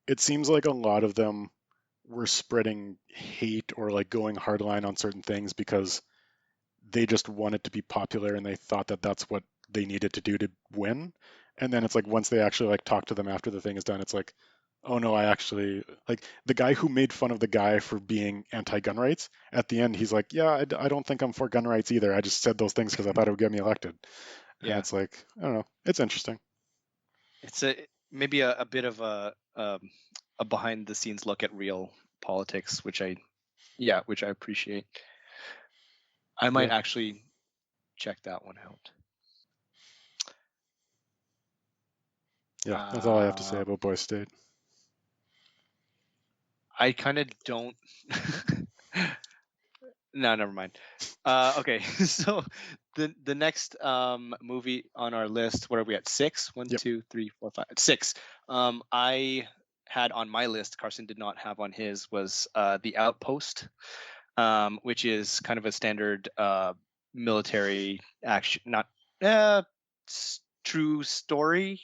it seems like a lot of them were spreading hate or like going hardline on certain things because they just wanted to be popular and they thought that that's what they needed to do to win. And then it's like once they actually like talk to them after the thing is done, it's like, oh no, I actually like the guy who made fun of the guy for being anti-gun rights. At the end, he's like, yeah, I don't think I'm for gun rights either. I just said those things because I thought it would get me elected. And yeah. it's like, I don't know, it's interesting. It's a maybe a bit of a behind the scenes look at real politics, which I appreciate. I might Yeah, actually check that one out. yeah, that's all I have to say Uh, about Boy State. I kind of don't. No, never mind. Okay, so the next movie on our list, what are we at? Six? One, Yep. two, three, four, five, six. I had on my list. Carson did not have on his. Was The Outpost, which is kind of a standard military action, not uh, true story,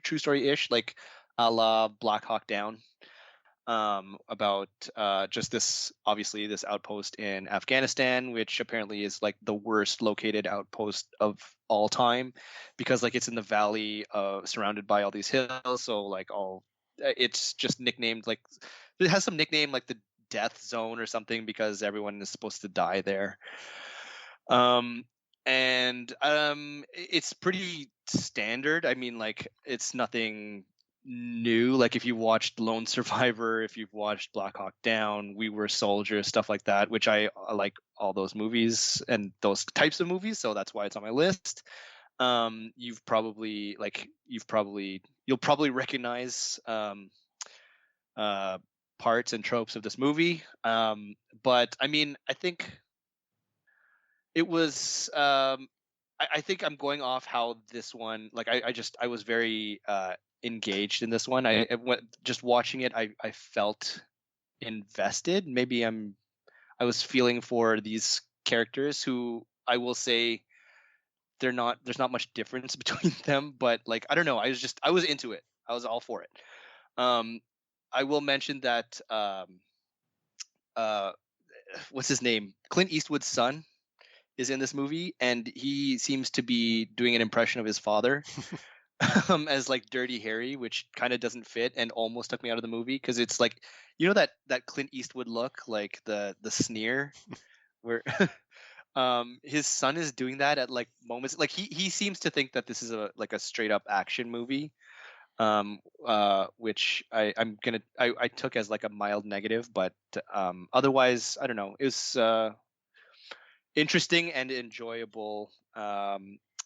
true story ish, like a la Black Hawk Down, about just this, obviously this outpost in Afghanistan, which apparently is like the worst located outpost of all time, because like it's in the valley, surrounded by all these hills. So like all it's just nicknamed like it has some nickname like the death zone or something because everyone is supposed to die there. Um, and it's pretty standard. I mean, like it's nothing. new. Like if you watched Lone Survivor, if you've watched Black Hawk Down, We Were Soldiers, stuff like that, which I like all those movies and those types of movies, so that's why it's on my list. You'll probably recognize uh, parts and tropes of this movie. But I mean, I think it was. I think I'm going off how this one. Like I was very engaged in this one. Just watching it. I felt invested. Maybe I was feeling for these characters who I will say they're not. There's not much difference between them, but like I don't know. I was into it. I was all for it. Um, I will mention that uh, what's his name? Clint Eastwood's son is in this movie, and he seems to be doing an impression of his father as like Dirty Harry, which kind of doesn't fit and almost took me out of the movie because it's like that Clint Eastwood look, like the sneer, where his son is doing that at like moments. Like he seems to think that this is a straight up action movie, which I took as like a mild negative, but otherwise I don't know. It was interesting and enjoyable,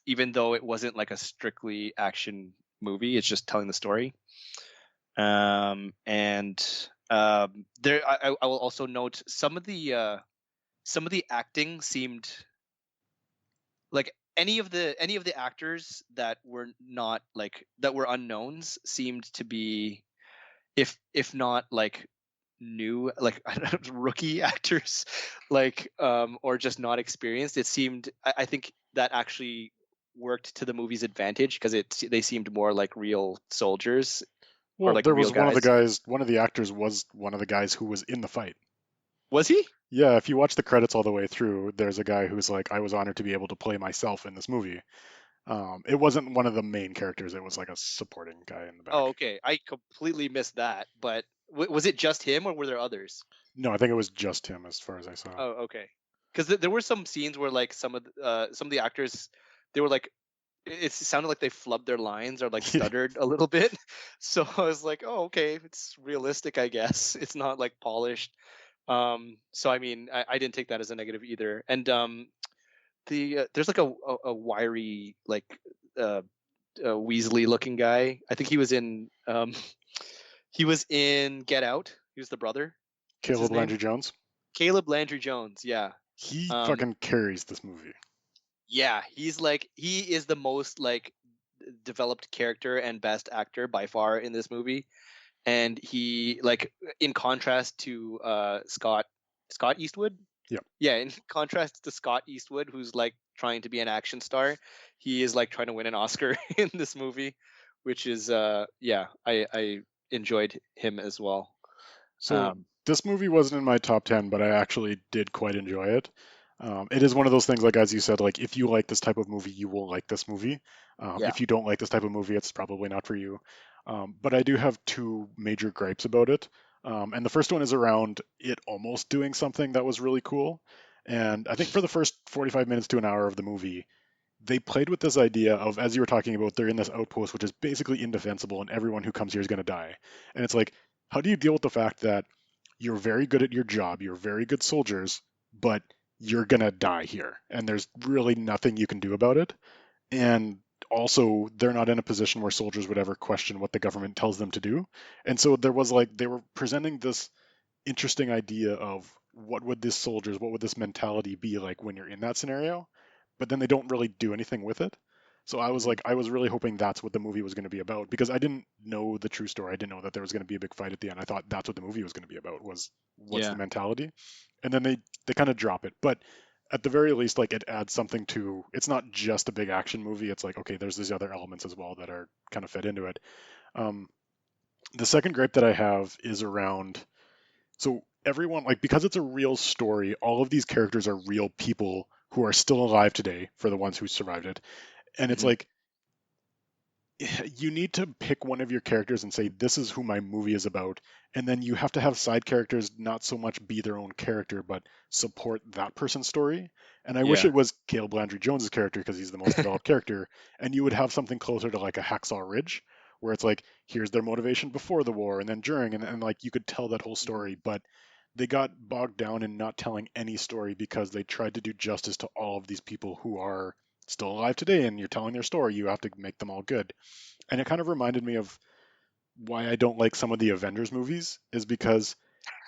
even though it wasn't like a strictly action movie. It's just telling the story. And there, I will also note some of the acting seemed like any of the actors that were not like that were unknowns seemed to be, if not like new, like I don't know, rookie actors, like or just not experienced. It seemed, I think that actually worked to the movie's advantage because they seemed more like real soldiers or Well, like there real was one of the guys. guys, one of the actors was one of the guys who was in the fight. Was he? Yeah, if you watch the credits all the way through, there's a guy who's like, I was honored to be able to play myself in this movie. It wasn't one of the main characters, it was like a supporting guy in the Oh, back. okay. I completely missed that. But was it just him or were there others? No, I think it was just him as far as I saw. Oh, okay. Because there were some scenes where like some of the actors, they were like, it sounded like they flubbed their lines or like Yeah. stuttered a little bit. So I was like, oh, okay, it's realistic, I guess. It's not like polished. So I mean, I didn't take that as a negative either. And there's like a wiry like uh, Weasley looking guy. I think he was in Get Out. He was the brother. What's his Caleb name? Landry Jones. Caleb Landry Jones. Yeah. He Um, fucking carries this movie. yeah, he is the most like developed character and best actor by far in this movie. And he, like, in contrast to Scott Eastwood. Yeah. Yeah, in contrast to Scott Eastwood, who's like trying to be an action star, he is like trying to win an Oscar in this movie, which is yeah, I enjoyed him as well. So Um, this movie wasn't in my top 10, but I actually did quite enjoy it. It is one of those things, like as you said, like if you like this type of movie, you will like this movie. yeah. If you don't like this type of movie, it's probably not for you. But I do have two major gripes about it. And the first one is around it almost doing something that was really cool. And I think for the first 45 minutes to an hour of the movie, they played with this idea of, as you were talking about, they're in this outpost which is basically indefensible and everyone who comes here is going to die. And it's like, how do you deal with the fact that you're very good at your job, you're very good soldiers, but you're going to die here and there's really nothing you can do about it? And also, they're not in a position where soldiers would ever question what the government tells them to do. And so there was like, they were presenting this interesting idea of what would this mentality be like when you're in that scenario, but then they don't really do anything with it. So I was Mhm. like, I was really hoping that's what the movie was going to be about because I didn't know the true story. I didn't know that there was going to be a big fight at the end. I thought that's what the movie was going to be about, was what's the Yeah. mentality, and then they kind of drop it. But at the very least, like it adds something to. It's not just a big action movie. It's like, okay, there's these other elements as well that are kind of fed into it. Um, the second gripe that I have is around, so everyone, like, because it's a real story, all of these characters are real people who are still alive today for the ones who survived it. And it's Hmm. like, you need to pick one of your characters and say, this is who my movie is about. And then you have to have side characters not so much be their own character, but support that person's story. And I wish Yeah. it was Caleb Landry Jones's character because he's the most developed character. And you would have something closer to like a Hacksaw Ridge, where it's like here's their motivation before the war and then during, and like you could tell that whole Mhm. story, but they got bogged down in not telling any story because they tried to do justice to all of these people who are still alive today, and you're telling their story, you have to make them all good. And it kind of reminded me of why I don't like some of the Avengers movies, is because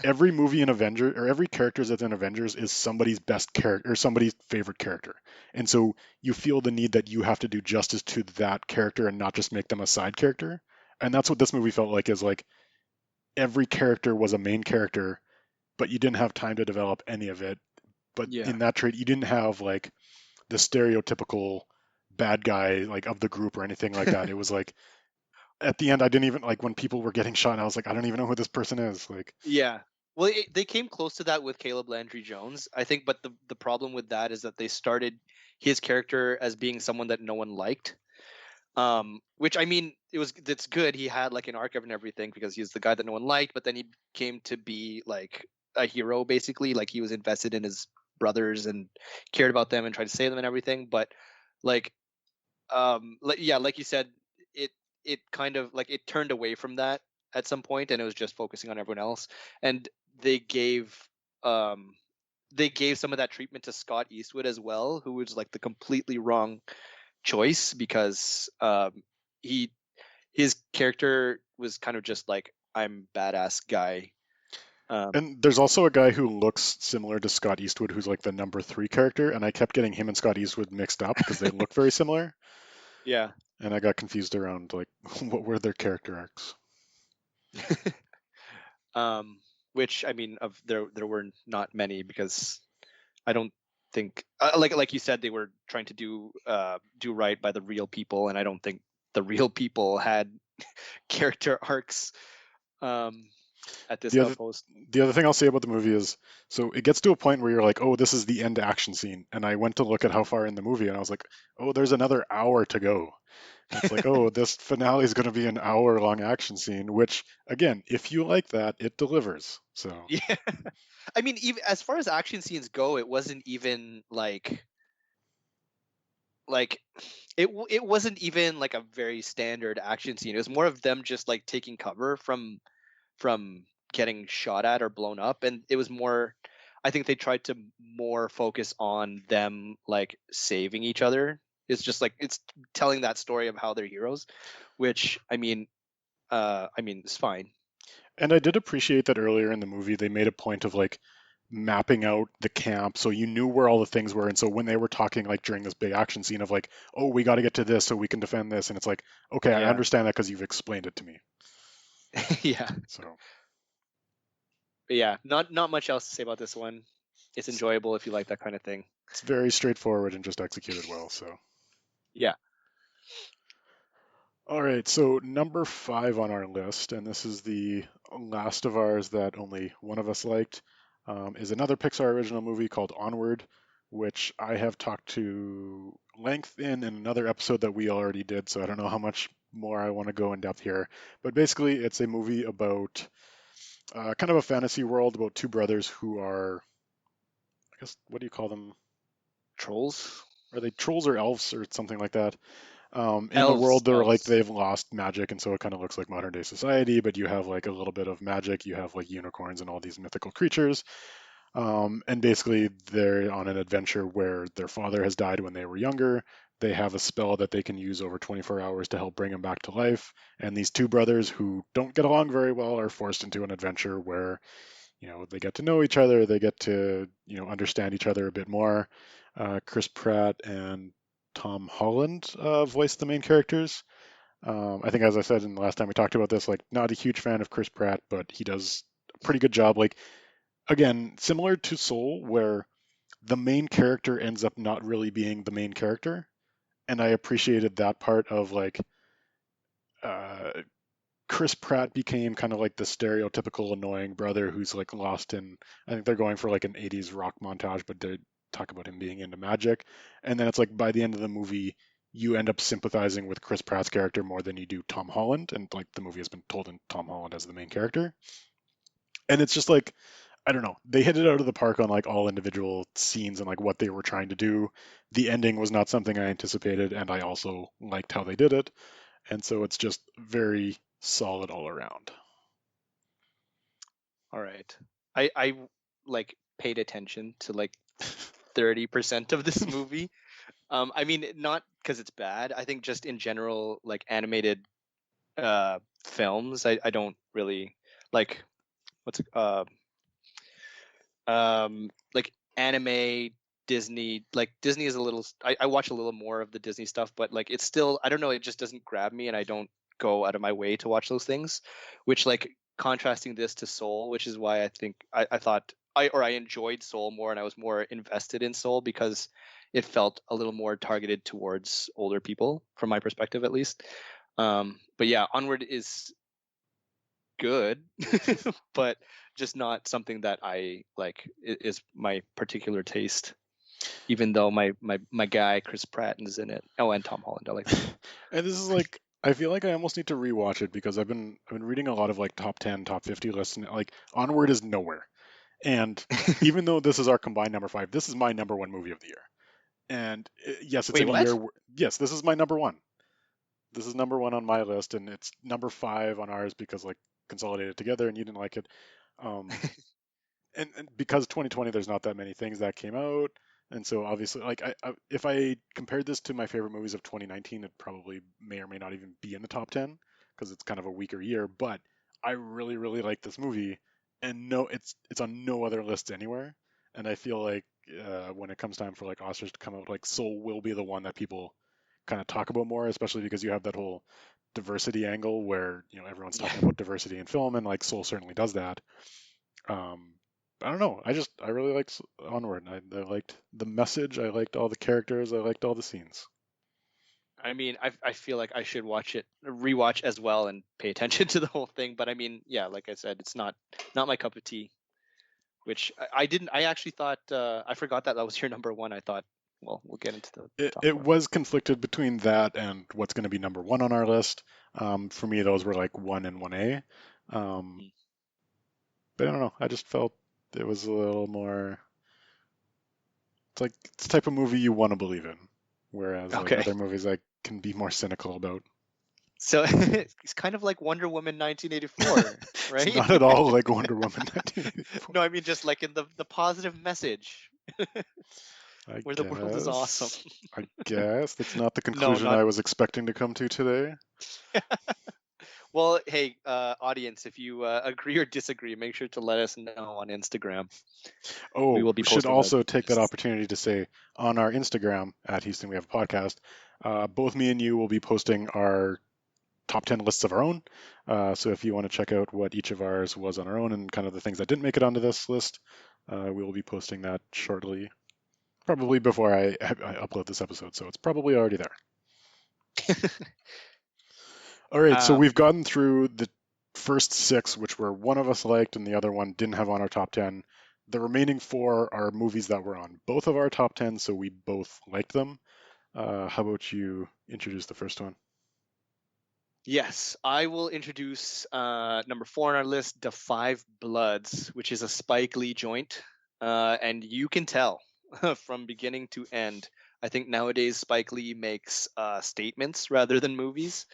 every movie in Avenger, or every character that's in Avengers, is somebody's best character or somebody's favorite character. And so you feel the need that you have to do justice to that character and not just make them a side character. And that's what this movie felt like, is like every character was a main character, but you didn't have time to develop any of it. But Yeah. in that trade, you didn't have like the stereotypical bad guy like of the group or anything like that. It was like at the end, I didn't even like when people were getting shot. I was like, I don't even know who this person is. Like, Yeah. Well, they came close to that with Caleb Landry Jones, I think, but the problem with that is that they started his character as being someone that no one liked. Which I mean, it's good. He had like an arc and everything because he's the guy that no one liked, but then he came to be like a hero basically. Like he was invested in his brothers and cared about them and tried to save them and everything. But like like yeah, like you said, it it kind of like it turned away from that at some point and it was just focusing on everyone else. And they gave um they gave some of that treatment to Scott Eastwood as well, who was like the completely wrong choice because he his character was kind of just like I'm badass guy. Um, and there's also a guy who looks similar to Scott Eastwood, who's like the number three character, and I kept getting him and Scott Eastwood mixed up because they look very similar, yeah. and I got confused around like what were their character arcs. um, which I mean, of there were not many because I don't think like you said they were trying to do right by the real people, and I don't think the real people had character arcs um, at this The other outpost. the other thing I'll say about the movie is, so it gets to a point where you're like, oh, this is the end action scene, and I went to look at how far in the movie, and I was like, oh, there's another hour to go. And it's like, oh, this finale is going to be an hour long action scene, which again, if you like that, it delivers. So Yeah, I mean, even as far as action scenes go, it wasn't even like it wasn't even like a very standard action scene. It was more of them just like taking cover from getting shot at or blown up, and it was more. I think they tried to more focus on them like saving each other. It's just like it's telling that story of how they're heroes, which I mean it's fine. and I did appreciate that earlier in the movie they made a point of like mapping out the camp so you knew where all the things were. And so when they were talking like during this big action scene of like, oh, we got to get to this so we can defend this, and it's like, okay, I Yeah, understand that because you've explained it to me. yeah, So but yeah. Not much else to say about this one. It's it's, enjoyable if you like that kind of thing. it's very straightforward and just executed well. So Yeah, all right, so number five on our list, and this is the last of ours that only one of us liked, is another Pixar original movie called Onward, which I have talked to length in another episode that we already did, so I don't know how much more I want to go in depth here. But basically, it's a movie about kind of a fantasy world about two brothers who are, I guess, what do you call them? trolls, Are they trolls or elves or something like that? In the elves, world, they're like elves. they've lost magic, and so it kind of looks like modern day society. But you have like a little bit of magic. You have like unicorns and all these mythical creatures. And basically, they're on an adventure where their father has died when they were younger. They have a spell that they can use over 24 hours to help bring him back to life. And these two brothers who don't get along very well are forced into an adventure where they get to know each other, they get to understand each other a bit more. Chris Pratt and Tom Holland voice the main characters. I think, as I said in the last time we talked about this, like not a huge fan of Chris Pratt, but he does a pretty good job. Like again, similar to Soul, where the main character ends up not really being the main character, and I appreciated that part of like uh, Chris Pratt became kind of like the stereotypical annoying brother who's like lost in. I think they're going for like an '80s rock montage, but they talk about him being into magic, and then it's like by the end of the movie, you end up sympathizing with Chris Pratt's character more than you do Tom Holland, and like the movie has been told in Tom Holland as the main character, and it's just like I don't know. They hit it out of the park on like all individual scenes and like what they were trying to do. The ending was not something I anticipated, and I also liked how they did it. and so it's just very solid all around. All right. I like paid attention to like 30% of this movie. I mean, not because it's bad. I think just in general, like animated films, I don't really like what's like anime Disney. Like Disney is a little. I watch a little more of the Disney stuff, but like it's still, I don't know, it just doesn't grab me, and I don't go out of my way to watch those things. Which, like, contrasting this to Soul, which is why I think I thought I enjoyed Soul more, and I was more invested in Soul because it felt a little more targeted towards older people, from my perspective at least. But yeah, Onward is good, but just not something that I like is my particular taste. Even though my guy Chris Pratt is in it. Oh, and Tom Holland. I like that. And this is like, I feel like I almost need to rewatch it because I've been reading a lot of like top 10, top 50 lists, and like Onward is nowhere. And even though this is our combined number five, this is my number one movie of the year. And yes, it's Wait, in a year. what? Yes, this is my number one. This is number one on my list, and it's number five on ours because like consolidated together, and you didn't like it. Um, and because 2020, there's not that many things that came out, and so obviously, like, if I compared this to my favorite movies of 2019, it probably may or may not even be in the top 10 because it's kind of a weaker year. But I really, really like this movie, and no, it's on no other list anywhere. And I feel like when it comes time for like Oscars to come out, like Soul will be the one that people kind of talk about more, especially because you have that whole diversity angle where everyone's Yeah. talking about diversity in film, and like Soul certainly does that. Um, I don't know. I really liked Onward. I liked the message. I liked all the characters. I liked all the scenes. I mean, I feel like I should watch it, rewatch as well, and pay attention to the whole thing. But I mean, yeah, like I said, it's not my cup of tea. Which I didn't. I actually thought I forgot that was your number one. I thought, well, we'll get into the top It four. was conflicted between that and what's going to be number one on our list. For me, those were like one and one A. Um, Mm. but I don't know. I just felt it was a little more. It's like it's the type of movie you want to believe in, whereas like Okay, other movies I can be more cynical about. so it's kind of like Wonder Woman 1984, It's right? not at all like Wonder Woman 1984. No, I mean just like in the positive message I where the world is awesome. guess. I guess that's not the No, conclusion not. I was expecting to come to today. Well, hey, audience, if you agree or disagree, make sure to let us know on Instagram. We Oh, will be we should posting the also take that lists. opportunity to say on our Instagram at Houston We Have a Podcast, both me and you will be posting our top 10 lists of our own. So if you want to check out what each of ours was on our own and kind of the things that didn't make it onto this list, we will be posting that shortly, probably before I upload this episode. So it's probably already there. All right, so we've um, gotten through the first six, which were one of us liked and the other one didn't have on our top 10. The remaining four are movies that were on both of our top 10, so we both liked them. How about you introduce the first one? yes, I will introduce number four on our list, The Five Bloods, which is a Spike Lee joint. And you can tell from beginning to end. I think nowadays Spike Lee makes statements rather than movies.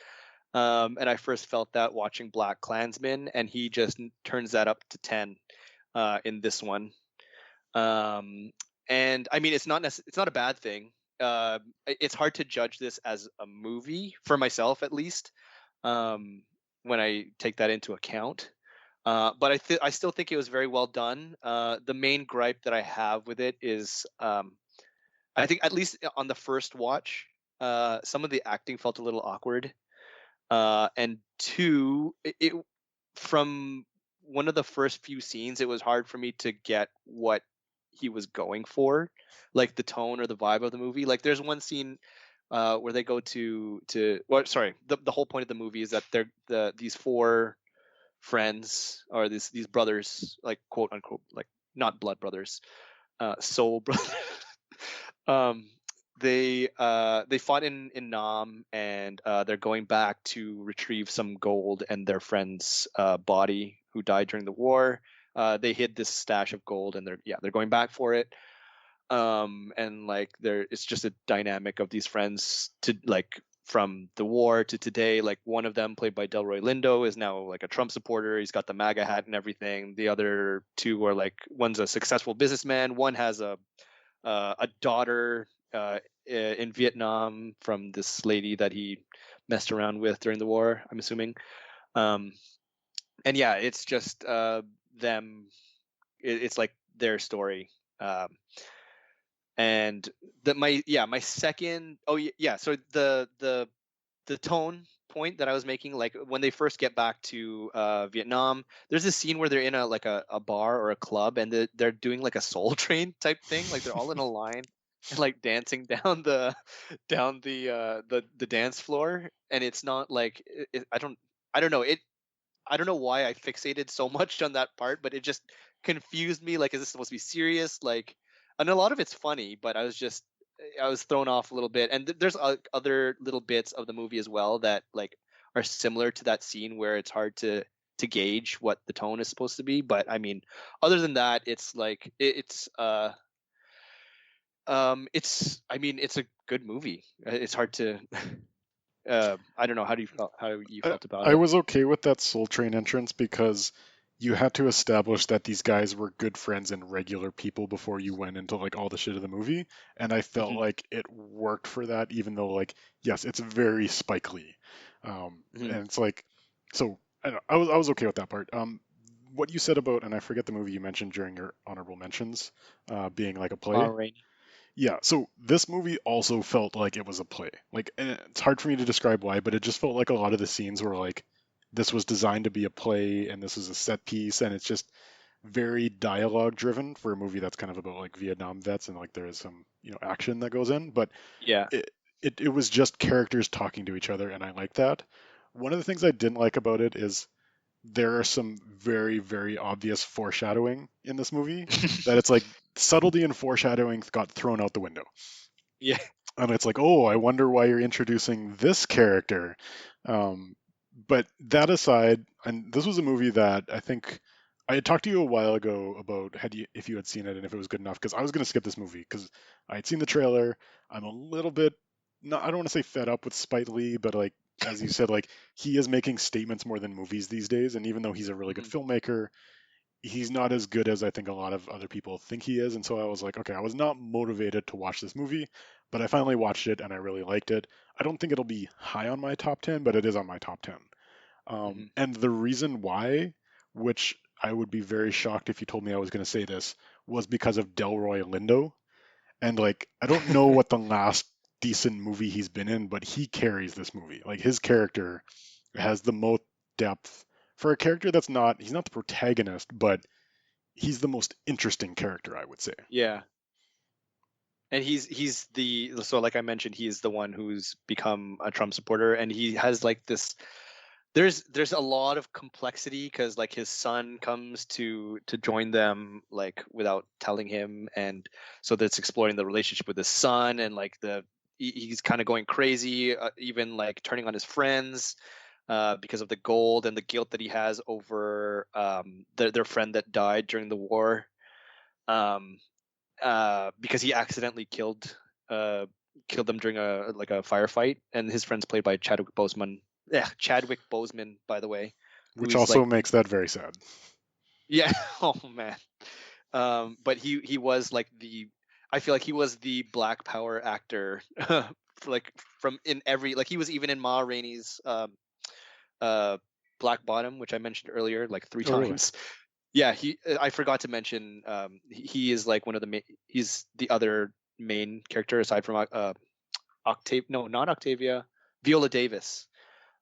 And I first felt that watching Black Klansman, and he just turns that up to 10 in this one. And I mean, it's not a bad thing. It's hard to judge this as a movie for myself, at least, um, when I take that into account. But I still think it was very well done. The main gripe that I have with it is, I think at least on the first watch, some of the acting felt a little awkward. And two, it from one of the first few scenes, it was hard for me to get what he was going for, like the tone or the vibe of the movie. Like there's one scene where they go to well, sorry, the whole point of the movie is that these four friends, or these brothers, like quote unquote, like not blood brothers, soul brothers. um, they fought in Nam, and they're going back to retrieve some gold and their friend's body who died during the war. They hid this stash of gold, and they're going back for it. And like it's just a dynamic of these friends to like from the war to today. Like one of them, played by Delroy Lindo, is now like a Trump supporter. He's got the MAGA hat and everything. The other two are like, one's a successful businessman. One has a daughter in Vietnam from this lady that he messed around with during the war, I'm assuming. Um, and yeah, it's just them. It's like their story. And my second, yeah, so the tone point that I was making, like when they first get back to Vietnam, there's this scene where they're in a bar or a club, and they're doing like a Soul Train type thing, like they're all in a line and like dancing down the dance floor, and it's not like I don't know it. I don't know why I fixated so much on that part, but it just confused me. Like, is this supposed to be serious? Like, and a lot of it's funny, but I was thrown off a little bit. And there's other little bits of the movie as well that like are similar to that scene where it's hard to gauge what the tone is supposed to be. But I mean, other than that, it's like it's I mean, it's a good movie. It's hard to I don't know how you I, felt about I it. was okay with that Soul Train entrance because you had to establish that these guys were good friends and regular people before you went into like all the shit of the movie, and I felt Hmm. like it worked for that, even though like yes, it's very Spike Lee, Hmm. and it's like so I was okay with that part. What you said about, and I forget the movie you mentioned during your honorable mentions, being like a Ma play. Rainey. Yeah, so this movie also felt like it was a play. Like, and it's hard for me to describe why, but it just felt like a lot of the scenes were like, this was designed to be a play, and this is a set piece, and it's just very dialogue driven for a movie that's kind of about like Vietnam vets, and like there is some action that goes in, but Yeah. it was just characters talking to each other, and I like that. One of the things I didn't like about it is there are some very, very obvious foreshadowing in this movie that it's like subtlety and foreshadowing got thrown out the window. Yeah. And it's like, oh, I wonder why you're introducing this character. Um, but that aside, and this was a movie that I think I had talked to you a while ago about had you if you had seen it and if it was good enough because I was going to skip this movie because I had seen the trailer. I'm a little bit not I don't want to say fed up with Spike Lee, but like as you said, like he is making statements more than movies these days. And even though he's a really good Mhm. filmmaker, he's not as good as I think a lot of other people think he is. And so I was like, okay, I was not motivated to watch this movie, but I finally watched it and I really liked it. I don't think it'll be high on my top 10, but it is on my top 10. Mhm. And the reason why, which I would be very shocked if you told me I was going to say this, was because of Delroy Lindo. And like, I don't know what the last decent movie he's been in, but he carries this movie. Like, his character has the most depth for a character that's not, he's not the protagonist, but he's the most interesting character, I would say. Yeah. And he's the so like I mentioned, he's the one who's become a Trump supporter, and he has like this. There's a lot of complexity because like his son comes to join them like without telling him, and so that's exploring the relationship with his son, and like he's kind of going crazy, even like turning on his friends because of the gold and the guilt that he has over their friend that died during the war. Um, because he accidentally uh, killed them during a firefight, and his friend's played by Chadwick Boseman. Yeah, Chadwick Boseman, by the way, who Which is also like makes that very sad. yeah, oh man. But he was like the I feel like he was the Black Power actor, like from in every like he was even in Ma Rainey's uh Black Bottom, which I mentioned earlier, like three Oh, really? times. Yeah, I forgot to mention he is like one of the he's the other main character aside from Octave no, not Octavia, Viola Davis.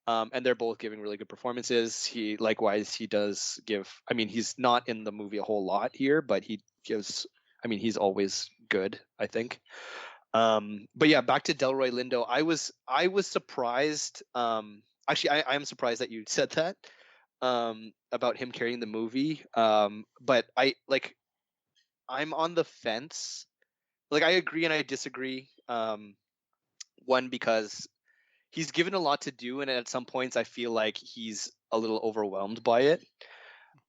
And they're both giving really good performances. He likewise he does give. I mean, he's not in the movie a whole lot here, but he gives. I mean, he's always good, I think. But yeah, back to Delroy Lindo. I was surprised. Actually, I am surprised that you said that about him carrying the movie. But I'm on the fence. Like I agree and I disagree. One because he's given a lot to do, and at some points I feel like he's a little overwhelmed by it.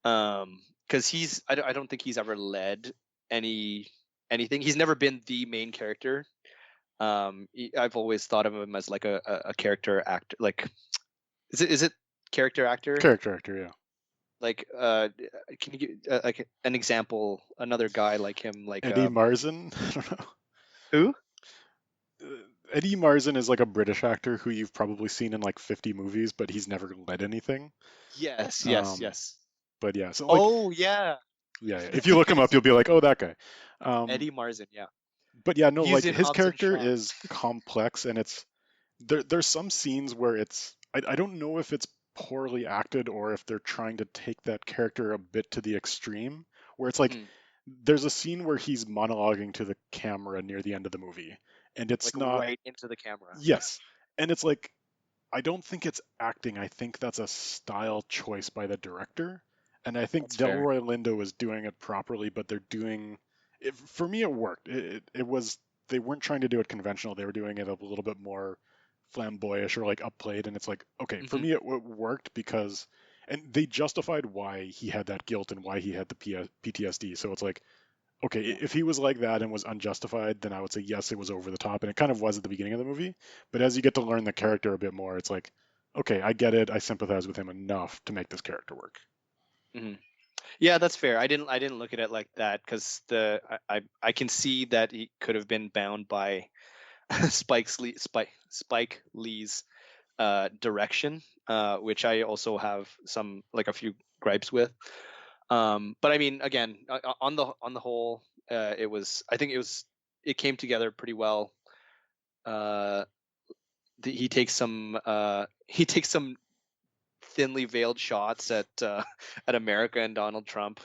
Because I don't think he's ever led any anything. He's never been the main character. I've always thought of him as like a character actor. Like, is it character actor? Character actor, yeah. Like, can you give like an example? Another guy like him, like Eddie Marsan. I don't know. who? Uh, Eddie Marsan is like a British actor who you've probably seen in like 50 movies, but he's never led anything. Yes, yes, Um, yes. but yeah, so like, Oh yeah, yeah, if you look him up, you'll be like, oh, that guy. Um, Eddie Marsan. Yeah, but yeah, no, he's like in his Hobbs and character Shaw. is complex, and there's some scenes where I don't know if it's poorly acted or if they're trying to take that character a bit to the extreme, where it's like Hmm. there's a scene where he's monologuing to the camera near the end of the movie, and it's Like not, right into the camera. yes, and it's like I don't think it's acting. I think that's a style choice by the director. And I think That's fair. Delroy Lindo is doing it properly, but they're doing it, for me, it worked. It was, they weren't trying to do it conventional. They were doing it a little bit more flamboyant or like upplayed. And it's like, okay, for Hmm. me, it worked because, and they justified why he had that guilt and why he had the PTSD. So it's like, okay, Yeah. if he was like that and was unjustified, then I would say yes, it was over the top, and it kind of was at the beginning of the movie. But as you get to learn the character a bit more, it's like, okay, I get it. I sympathize with him enough to make this character work. Hmm. Yeah, that's fair. I didn't look at it like that because I can see that he could have been bound by Spike Lee's direction, which I also have some like a few gripes with. But I mean, again, on the whole, I think it came together pretty well. Uh, he takes some thinly veiled shots at at America and Donald Trump.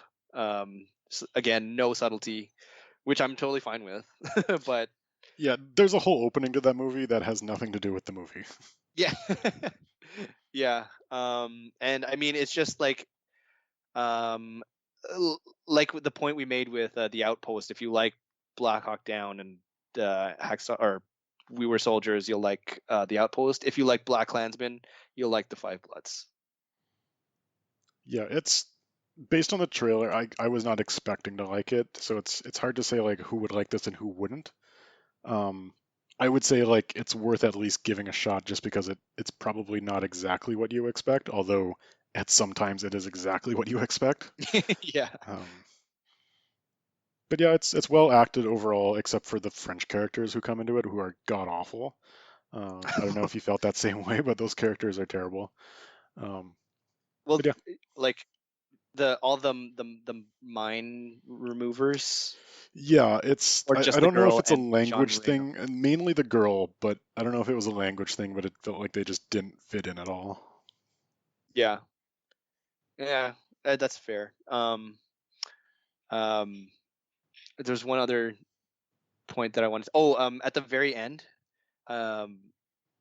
Again, no subtlety, which I'm totally fine with. But Yeah, there's a whole opening to that movie that has nothing to do with the movie. yeah, yeah. And I mean, it's just um, like the point we made with the Outpost. If you like Black Hawk Down and Hacksaw or We Were Soldiers, you'll like the Outpost. If you like Black Klansman, you'll like the Five Bloods. Yeah, it's based on the trailer. I was not expecting to like it, so it's hard to say like who would like this and who wouldn't. Um, I would say like it's worth at least giving a shot just because it's probably not exactly what you expect, although at sometimes it is exactly what you expect. Yeah. Um, but yeah, it's well acted overall, except for the French characters who come into it, who are god awful. I don't know if you felt that same way, but those characters are terrible. Um, Well, but yeah, like the all the mine removers, yeah, or I just the don't know if girl it's a and Jean language Reno. thing, and mainly the girl, but I don't know if it was a language thing, but it felt like they just didn't fit in at all. Yeah, yeah, that's fair. Um, there's one other point that I wanted. At the very end, um,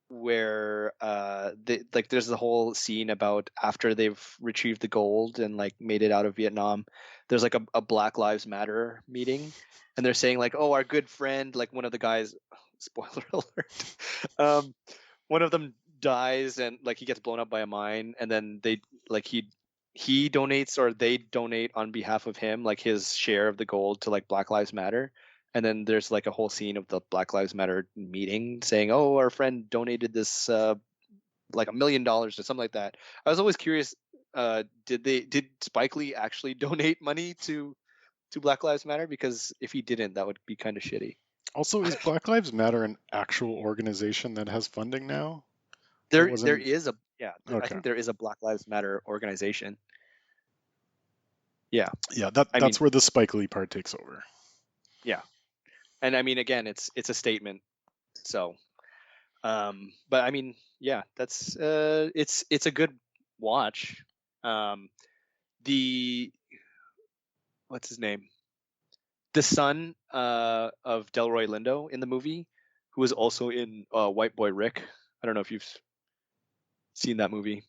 where there's the whole scene about after they've retrieved the gold and like made it out of Vietnam. There's like a Black Lives Matter meeting, and they're saying like, oh, our good friend, like one of the guys. Spoiler alert. um, One of them dies and like he gets blown up by a mine, and then they like he donates or they donate on behalf of him like his share of the gold to like Black Lives Matter. And then there's like a whole scene of the Black Lives Matter meeting saying, "Oh, our friend donated this like $1 million or something like that." I was always curious, did Spike Lee actually donate money to Black Lives Matter? Because if he didn't, that would be kind of shitty. Also, is Black Lives Matter an actual organization that has funding now? It There wasn't. is a yeah, I Okay. think there is a Black Lives Matter organization. Yeah, Yeah, I mean, that's where the Spike Lee part takes over. yeah, and I mean, again, it's a statement. So, but I mean, yeah, that's it's a good watch. Um, the what's his name? The son of Delroy Lindo in the movie, who was also in White Boy Rick. I don't know if you've seen that movie.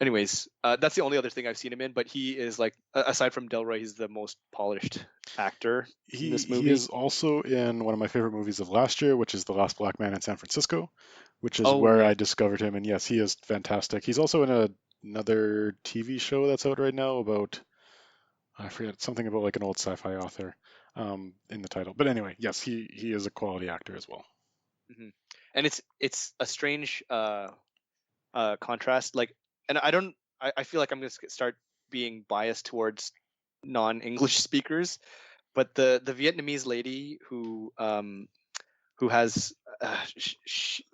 Anyways, that's the only other thing I've seen him in. But he is like, aside from Delroy, he's the most polished actor in this He movie. is also in one of my favorite movies of last year, which is The Last Black Man in San Francisco, which is Oh where yeah. I discovered him. And yes, he is fantastic. He's also in another TV show that's out right now about, I forget, something about like an old sci-fi author in the title. But anyway, yes, he is a quality actor as well. hmm And it's a strange contrast. Like, and I don't. I feel like I'm going to start being biased towards non-English speakers, but the Vietnamese lady who has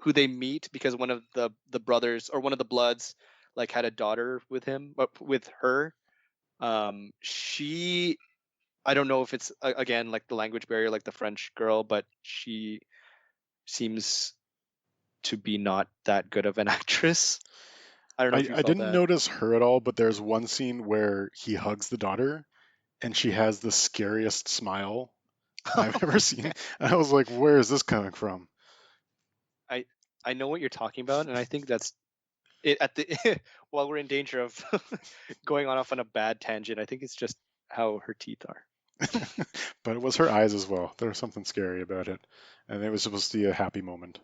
who they meet because one of the brothers or one of the Bloods like had a daughter with him, but with her, she, I don't know if it's again like the language barrier, like the French girl, but she seems to be not that good of an actress. I don't know if you I felt didn't that. notice her at all, but there's one scene where he hugs the daughter and she has the scariest smile I've ever seen. Okay. And I was like, where is this coming from? I I know what you're talking about, and I think that's it. At the while we're in danger of going on off on a bad tangent, I think it's just how her teeth are. But it was her eyes as well. There was something scary about it. And it was supposed to be a happy moment.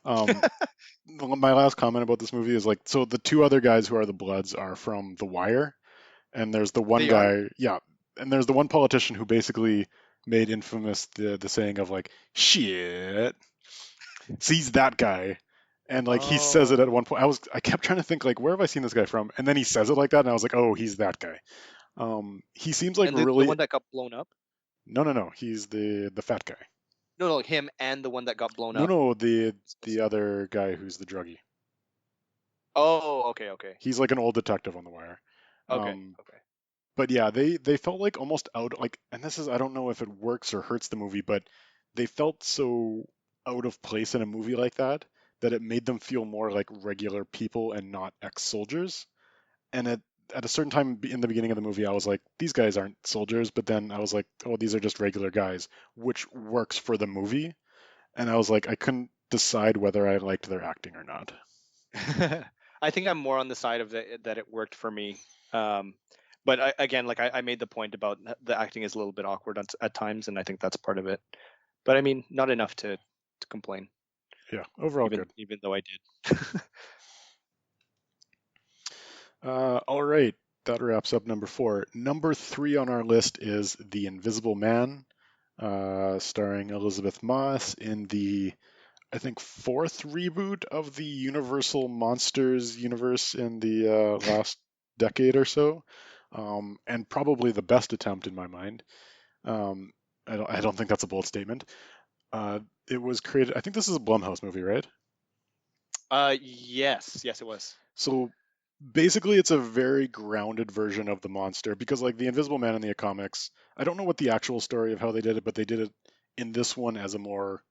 Um, my last comment about this movie is like, so the two other guys who are the Bloods are from The Wire, and there's the one They are? guy, yeah, and there's the one politician who basically made infamous the saying of like, shit. Sees that guy, and like he says it at Oh. one point. I kept trying to think like, where have I seen this guy from? And then he says it like that, and I was like, oh, he's that guy. He seems like And the really one that got blown up? no, he's the fat guy. No, no, him and the one that got blown No, up. no, the other guy who's the druggie. Oh, okay, okay, He's like an old detective on The Wire. okay, Um, okay. but yeah, they felt like almost out like, and this is I don't know if it works or hurts the movie, but they felt so out of place in a movie like that that it made them feel more like regular people and not ex-soldiers. And at a certain time in the beginning of the movie, I was like, these guys aren't soldiers, but then I was like, oh, these are just regular guys, which works for the movie. And I was like, I couldn't decide whether I liked their acting or not. I think I'm more on the side of that it worked for me. Um, but again, like I made the point about the acting is a little bit awkward at times, and I think that's part of it. But I mean, not enough to complain, Yeah, overall good. even though I did. All right, that wraps up number four. Number three on our list is The Invisible Man, starring Elizabeth Moss in the, I think, fourth reboot of the Universal Monsters universe in the last decade or so, and probably the best attempt in my mind. Um, I don't think that's a bold statement. Uh, it was created, I think this is a Blumhouse movie, right? Yes, yes, it was. So basically, it's a very grounded version of the monster because, like, the Invisible Man in the comics, I don't know what the actual story of how they did it, but they did it in this one as a more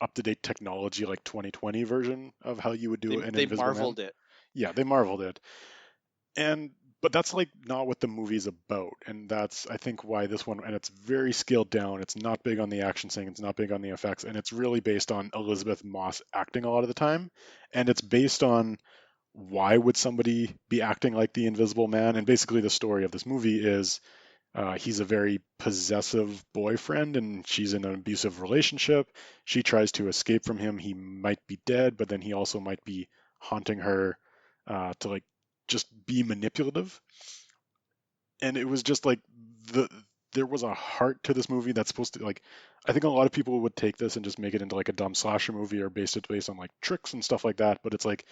up-to-date technology, like 2020 version of how you would do an They Invisible Man. marveled it. Yeah, they marveled it, and but that's like not what the movie's about, and that's I think why this one, and it's very scaled down. It's not big on the action scene, it's not big on the effects, and it's really based on Elizabeth Moss acting a lot of the time, and it's based on why would somebody be acting like the Invisible Man? And basically, the story of this movie is he's a very possessive boyfriend, and she's in an abusive relationship. She tries to escape from him. He might be dead, but then he also might be haunting her to like just be manipulative. And it was just like the there was a heart to this movie that's supposed to like I think a lot of people would take this and just make it into like a dumb slasher movie or based on like tricks and stuff like that, but it's like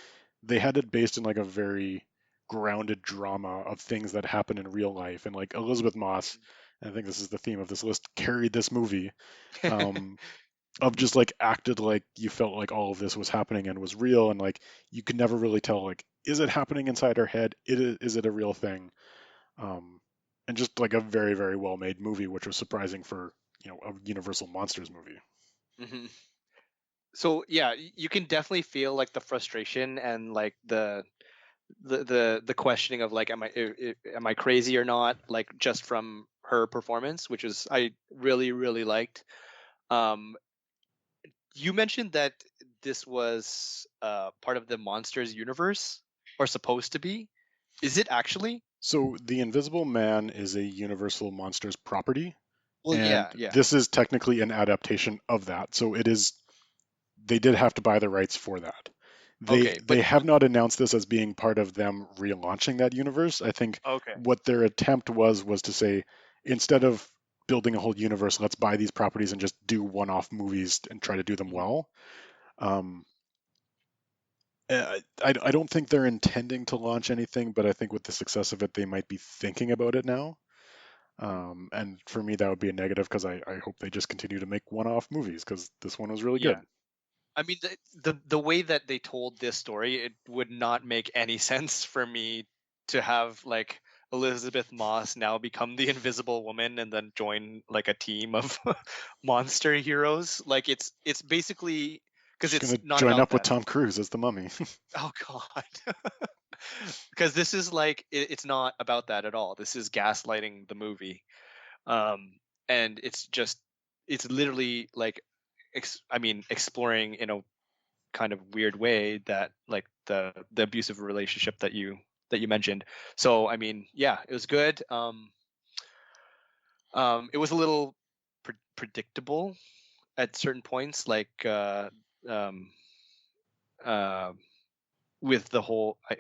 they had it based in like a very grounded drama of things that happen in real life, and like Elizabeth Moss, and I think this is the theme of this list, carried this movie, um of just like acted like you felt like all of this was happening and was real, and like you could never really tell like is it happening inside her head, is it a real thing, um, and just like a very very well made movie, which was surprising for a Universal Monsters movie. hmm So yeah, you can definitely feel like the frustration and like the questioning of like am I crazy or not, like just from her performance, which is I really liked. Um, you mentioned that this was part of the Monsters universe, or supposed to be. Is it actually? So the Invisible Man is a Universal Monsters property, Well, and yeah, yeah. this is technically an adaptation of that. So it is they did have to buy the rights for that. They Okay, they have not announced this as being part of them relaunching that universe. I think okay. what their attempt was to say instead of building a whole universe, let's buy these properties and just do one-off movies and try to do them Mhm. well. Um, I don't think they're intending to launch anything, but I think with the success of it, they might be thinking about it now. And for me, that would be a negative because I hope they just continue to make one-off movies because this one was really Yeah. good. I mean, the way that they told this story, it would not make any sense for me to have like Elizabeth Moss now become the Invisible Woman and then join like a team of monster heroes. Like it's basically because She's it's gonna not join about up with that. Tom Cruise as the Mummy. Oh God. Because this is like it's not about that at all. This is gaslighting the movie. Um and it's literally like I mean exploring in a kind of weird way that like the abusive relationship that you mentioned. So I mean, yeah, it was good. It was a little predictable at certain points, like um, uh, with the whole. I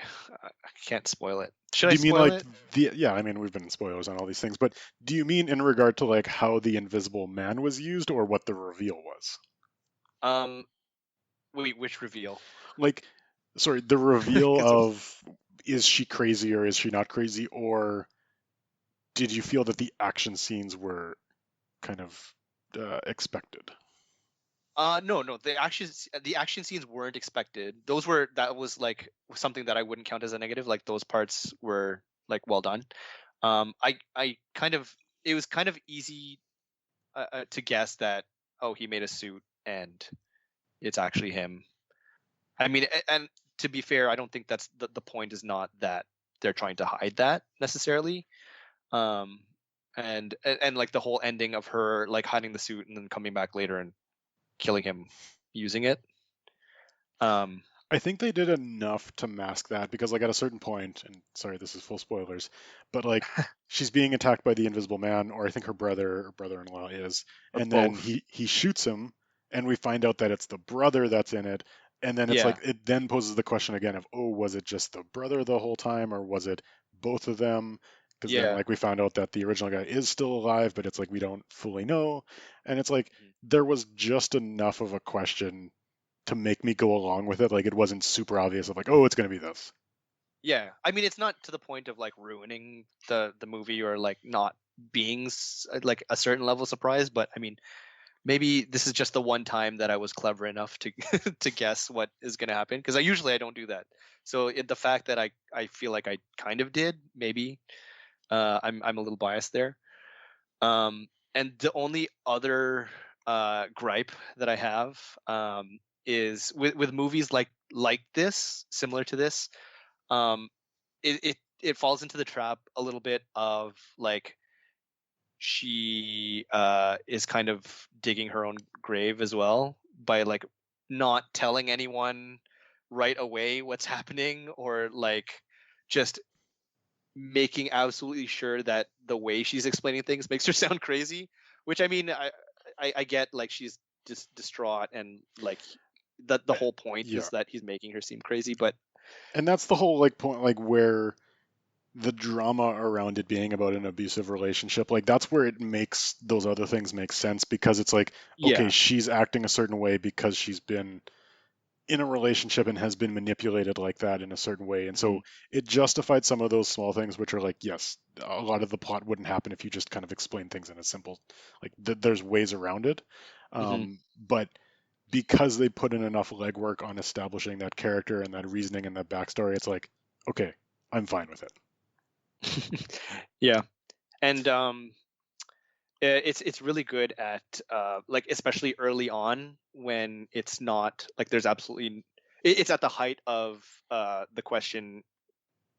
can't spoil it. Should I Do you mean spoil like it? the, yeah, I mean we've been spoilers on all these things, but do you mean in regard to like how the Invisible Man was used or what the reveal was? Um, wait, which reveal? Like, sorry, the reveal Because it was of is she crazy or is she not crazy, or did you feel that the action scenes were kind of expected? no, the action scenes weren't expected. That was like something that I wouldn't count as a negative. Like those parts were like well done. I kind of it was kind of easy to guess that oh he made a suit and it's actually him. I mean, and to be fair, I don't think that's the point is not that they're trying to hide that necessarily. Um, and like the whole ending of her like hiding the suit and then coming back later and killing him using it. Um, I think they did enough to mask that because, like, at a certain point, and sorry, this is full spoilers, but like, she's being attacked by the Invisible Man, or I think her brother or brother-in-law is, and then both. he shoots him, and we find out that it's the brother that's in it, and then it's Yeah, like it then poses the question again of, oh, was it just the brother the whole time, or was it both of them? Because then, yeah. like, we found out that the original guy is still alive, but it's like we don't fully know, and it's like Mhm. there was just enough of a question to make me go along with it. Like it wasn't super obvious of like, oh, it's gonna be this. Yeah. I mean, it's not to the point of like ruining the movie or like not being like a certain level of surprise, but I mean, maybe this is just the one time that I was clever enough to to guess what is going to happen because I don't do that. So the fact that I feel like I kind of did, maybe I'm a little biased there. And the only other gripe that I have is with movies like this, similar to this. Um, it falls into the trap a little bit of like she is kind of digging her own grave as well by like not telling anyone right away what's happening or like just making absolutely sure that the way she's explaining things makes her sound crazy, which I mean I get like she's just distraught and like the Uh, whole point yeah, is that he's making her seem crazy, but and that's the whole like point, like where the drama around it being about an abusive relationship, like that's where it makes those other things make sense because it's like, okay, yeah. she's acting a certain way because she's been in a relationship and has been manipulated like that in a certain way. And Mhm. so it justified some of those small things, which are like, yes, a lot of the plot wouldn't happen if you just kind of explain things in a simple, like, there's ways around it. Mhm. But because they put in enough legwork on establishing that character and that reasoning and that backstory, it's like, okay, I'm fine with it. Yeah. And it's really good at like especially early on when it's not like there's absolutely it's at the height of the question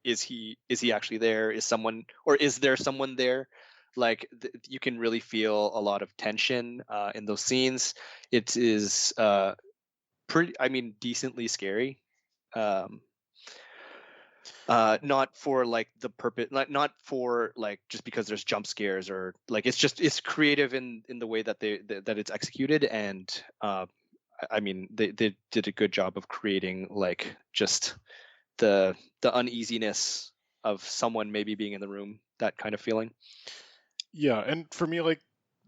is he actually there, is someone or is there someone there, like you can really feel a lot of tension in those scenes. It is pretty, I mean, decently scary. um not for like the purpose, like not for like just because there's jump scares or like it's just it's creative in the way that that it's executed. And I mean they did a good job of creating like just the uneasiness of someone maybe being in the room, that kind of feeling. Yeah, and for me, like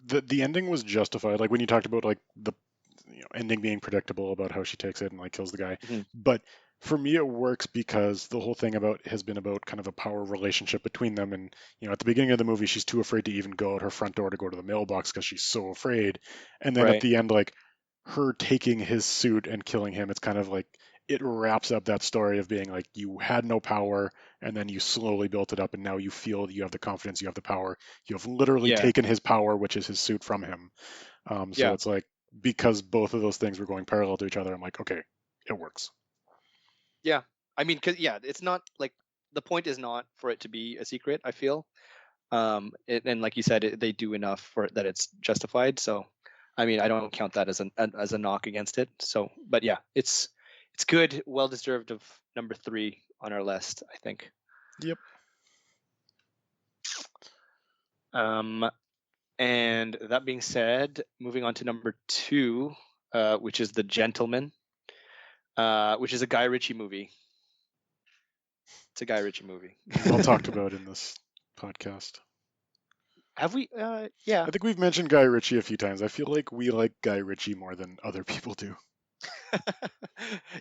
the ending was justified. Like when you talked about like the ending being predictable about how she takes it and like kills the guy. Mhm. But for me, it works because the whole thing about has been about kind of a power relationship between them. And at the beginning of the movie, she's too afraid to even go out her front door to go to the mailbox because she's so afraid. And then at Right. the end, like her taking his suit and killing him, it's kind of like it wraps up that story of being like you had no power and then you slowly built it up and now you feel that you have the confidence, you have the power. You have literally Yeah. taken his power, which is his suit, from him. So Yeah. it's like because both of those things were going parallel to each other, I'm like, okay, it works. Yeah. I mean, cause yeah, it's not like the point is not for it to be a secret. I feel, and like you said, they do enough for it that it's justified. So, I mean, I don't count that as a knock against it. So, but yeah, it's good, well deserved of number 3 on our list, I think. Yep. Um, and that being said, moving on to number 2, which is The Gentleman, which is a Guy Ritchie movie. It's a Guy Ritchie movie. Well talked about in this podcast. Have we? Yeah. I think we've mentioned Guy Ritchie a few times. I feel like we like Guy Ritchie more than other people do.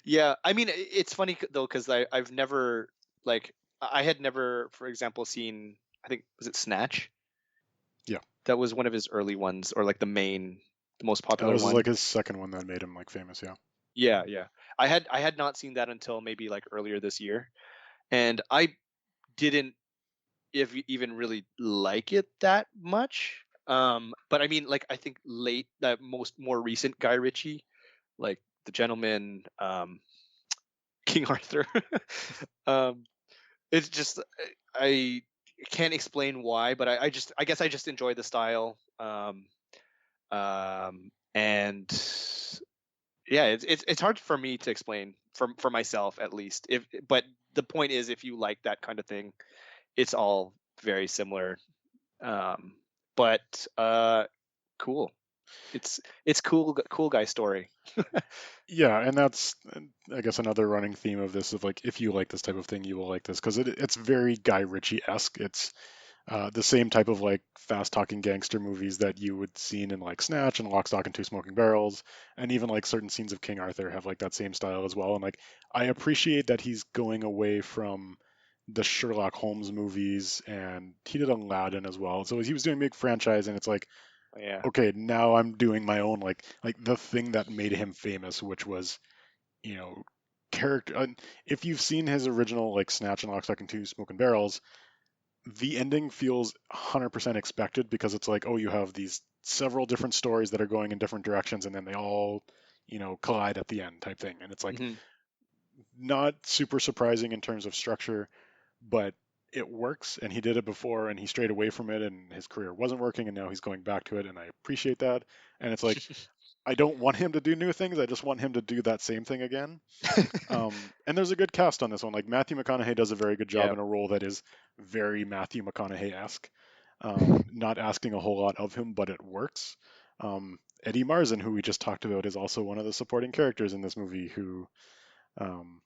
Yeah. I mean, it's funny though because I've never like I had never, for example, seen. I think was it Snatch? Yeah. That was one of his early ones, or like the most That popular was one. like his second one that made him like famous, yeah. Yeah, yeah. I had not seen that until maybe like earlier this year, and I didn't even really like it that much. But I mean, like I think that more recent Guy Ritchie, like The Gentleman, King Arthur. um, it's just I can't explain why, but I guess I just enjoy the style. And yeah, it's hard for me to explain for myself at least. But the point is, if you like that kind of thing, it's all very similar. Um, but cool. It's cool guy story. Yeah, and that's I guess another running theme of this of like if you like this type of thing, you will like this because it's very Guy Ritchie-esque. It's the same type of like fast-talking gangster movies that you would seen in like Snatch and Lock, Stock, and Two Smoking Barrels, and even like certain scenes of King Arthur have like that same style as well. And like I appreciate that he's going away from the Sherlock Holmes movies, and he did Aladdin as well. So he was doing big franchise, and it's like Yeah. okay, now I'm doing my own like the thing that made him famous, which was you know character. If you've seen his original like Snatch and Lock, Stock, and Two Smoking Barrels, the ending feels 100% expected because it's like, oh, you have these several different stories that are going in different directions, and then they all collide at the end type thing, and it's like Hmm. not super surprising in terms of structure, but it works, and he did it before and he strayed away from it and his career wasn't working and now he's going back to it, and I appreciate that. And it's like I don't want him to do new things, I just want him to do that same thing again. And there's a good cast on this one. Like Matthew McConaughey does a very good job Yeah. in a role that is very Matthew McConaughey-esque. Not asking a whole lot of him, but it works. Eddie Marsan, who we just talked about, is also one of the supporting characters in this movie. Um,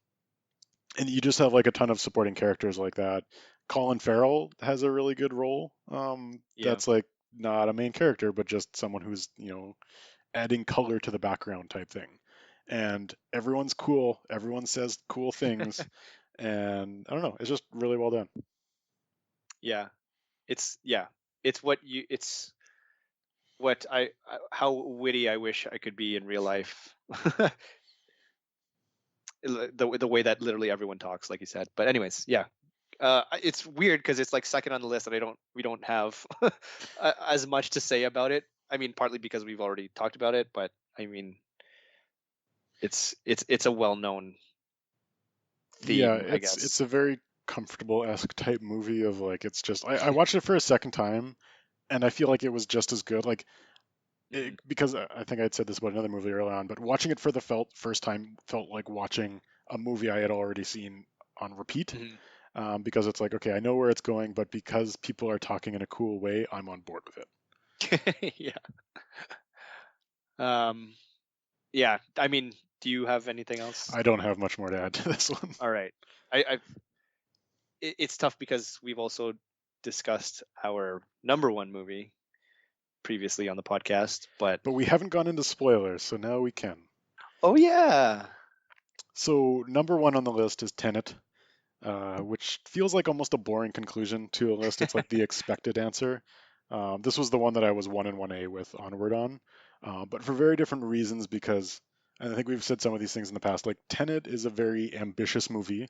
and you just have like a ton of supporting characters like that. Colin Farrell has a really good role. Yeah. That's like not a main character, but just someone who's adding color to the background type thing. And everyone's cool. Everyone says cool things, and I don't know. It's just really well done. Yeah. Yeah. It's what how witty I wish I could be in real life. The way that literally everyone talks, like you said. But anyways, yeah. It's weird because it's like second on the list, and we don't have as much to say about it. I mean, partly because we've already talked about it, but I mean, it's a well known Yeah, theme, I it's guess. a very comfortable esque type movie of like it's just I watched it for a second time and I feel like it was just as good. Like Hmm. because I think I'd said this about another movie earlier on, but watching it for the first time felt like watching a movie I had already seen on repeat. Hmm. Because it's like, okay, I know where it's going, but because people are talking in a cool way, I'm on board with it. Yeah. Um. Yeah. I mean, do you have anything else? I don't have much more to add to this one. All right. I it's tough because we've also discussed our number one movie, previously on the podcast. But But we haven't gone into spoilers, so now we can. oh yeah, So number one on the list is Tenet, which feels like almost a boring conclusion to a list. It's like the expected answer. This was the one that I was 1 and 1A with Onward on, but for very different reasons because, and I think we've said some of these things in the past, like Tenet is a very ambitious movie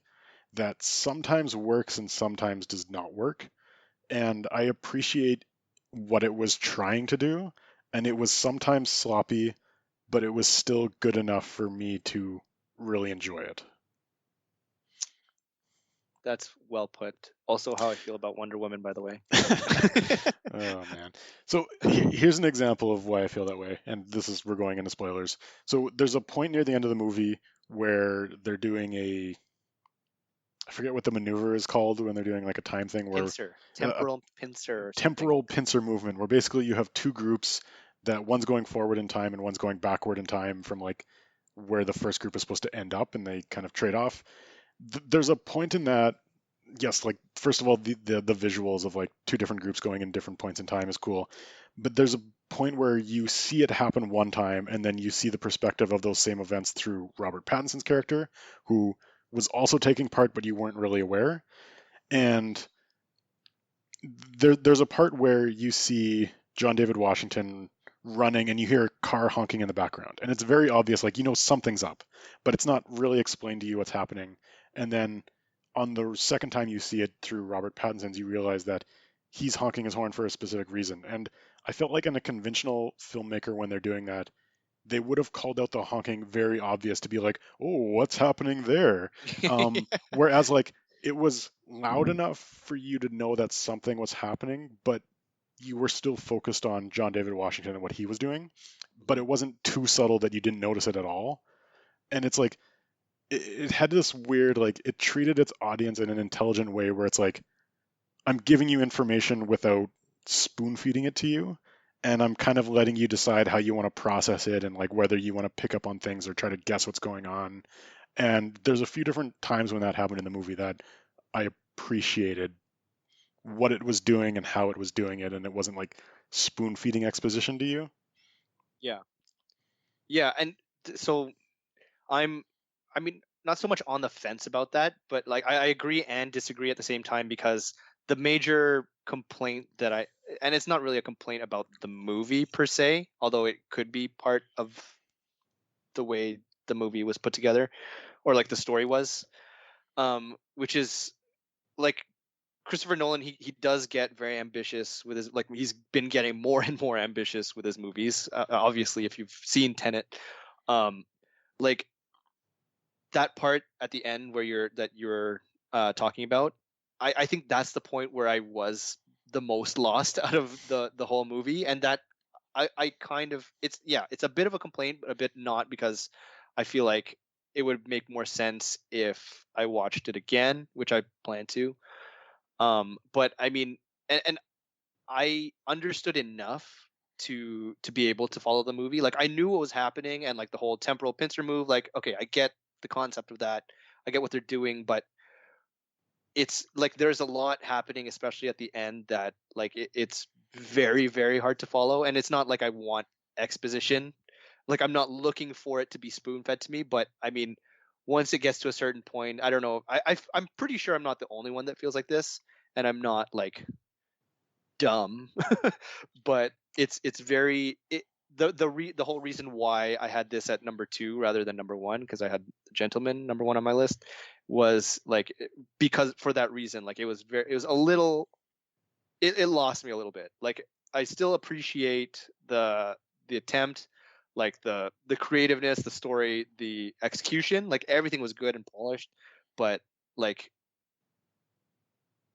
that sometimes works and sometimes does not work. And I appreciate what it was trying to do, and it was sometimes sloppy, but it was still good enough for me to really enjoy it. that's well put. Also, how I feel about Wonder Woman, by the way. Oh man. So here's an example of why I feel that way, and this is we're going into spoilers. So there's a point near the end of the movie where they're doing a I forget what the maneuver is called when they're doing like a time thing where Pincer, a temporal pincer, or something. temporal pincer movement where basically you have two groups that one's going forward in time and one's going backward in time from like where the first group is supposed to end up and they kind of trade off. There's a point in that yes, like first of all, the visuals of like two different groups going in different points in time is cool, but there's a point where you see it happen one time, and then you see the perspective of those same events through Robert Pattinson's character, who was also taking part, but you weren't really aware. And there's a part where you see John David Washington running and you hear a car honking in the background and it's very obvious like you know something's up but it's not really explained to you what's happening and then on the second time you see it through Robert Pattinson's you realize that he's honking his horn for a specific reason and I felt like in a conventional filmmaker when they're doing that they would have called out the honking very obvious to be like, oh, what's happening there? Whereas like it was loud enough for you to know that something was happening, but you were still focused on John David Washington and what he was doing, but it wasn't too subtle that you didn't notice it at all. And it's like it had this weird like it treated its audience in an intelligent way where it's like I'm giving you information without spoon feeding it to you. And I'm kind of letting you decide how you want to process it and like whether you want to pick up on things or try to guess what's going on. And there's a few different times when that happened in the movie that I appreciated what it was doing and how it was doing it. And it wasn't like spoon feeding exposition to you. Yeah, yeah, and so I'm, I mean, not so much on the fence about that, but like I agree and disagree at the same time because the major complaint that and it's not really a complaint about the movie per se, although it could be part of the way the movie was put together or like the story was, which is like Christopher Nolan, he does get very ambitious with his like he's been getting more and more ambitious with his movies. Obviously, if you've seen Tenet, um, like that part at the end where you're talking about, I think that's the point where I was the most lost out of the whole movie, and that I kind of it's a bit of a complaint, but a bit not because I feel like it would make more sense if I watched it again, which I plan to. But I mean, and I understood enough to be able to follow the movie. Like I knew what was happening and like the whole temporal pincer move. Like okay, I get the concept of that. I get what they're doing, but it's like there's a lot happening, especially at the end that like it's very very hard to follow. And it's not like I want exposition. Like I'm not looking for it to be spoon fed to me. But I mean, once it gets to a certain point, I don't know. I'm pretty sure I'm not the only one that feels like this, and I'm not like dumb, but it's very the whole reason why I had this at number two rather than number one because I had the Gentleman number one on my list was like because for that reason like it was a little it lost me a little bit like I still appreciate the attempt like the creativeness the story the execution like everything was good and polished but like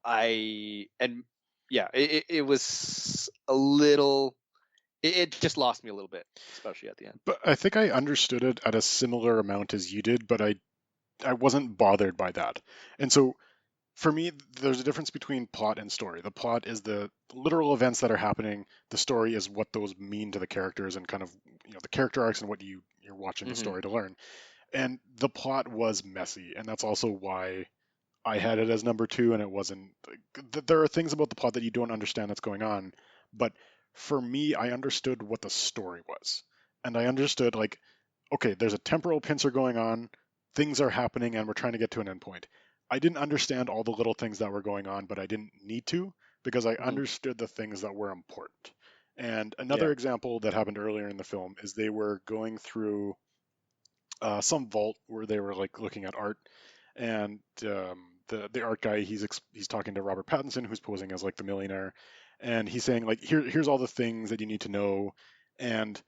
I and yeah, it was a little. It just lost me a little bit, especially at the end. But I think I understood it at a similar amount as you did, but I wasn't bothered by that. And so for me, there's a difference between plot and story. The plot is the literal events that are happening. The story is what those mean to the characters and kind of the character arcs and what you're watching the Hmm. story to learn. And the plot was messy, and that's also why I had it as number two. And it wasn't. There are things about the plot that you don't understand that's going on, but for me, I understood what the story was. And I understood, like, okay, there's a temporal pincer going on, things are happening, and we're trying to get to an endpoint. I didn't understand all the little things that were going on, but I didn't need to because I Hmm. understood the things that were important. And Yeah. another example that happened earlier in the film is they were going through some vault where they were like looking at art, and the art guy he's talking to Robert Pattinson, who's posing as like the millionaire, and he's saying like here's all the things that you need to know, and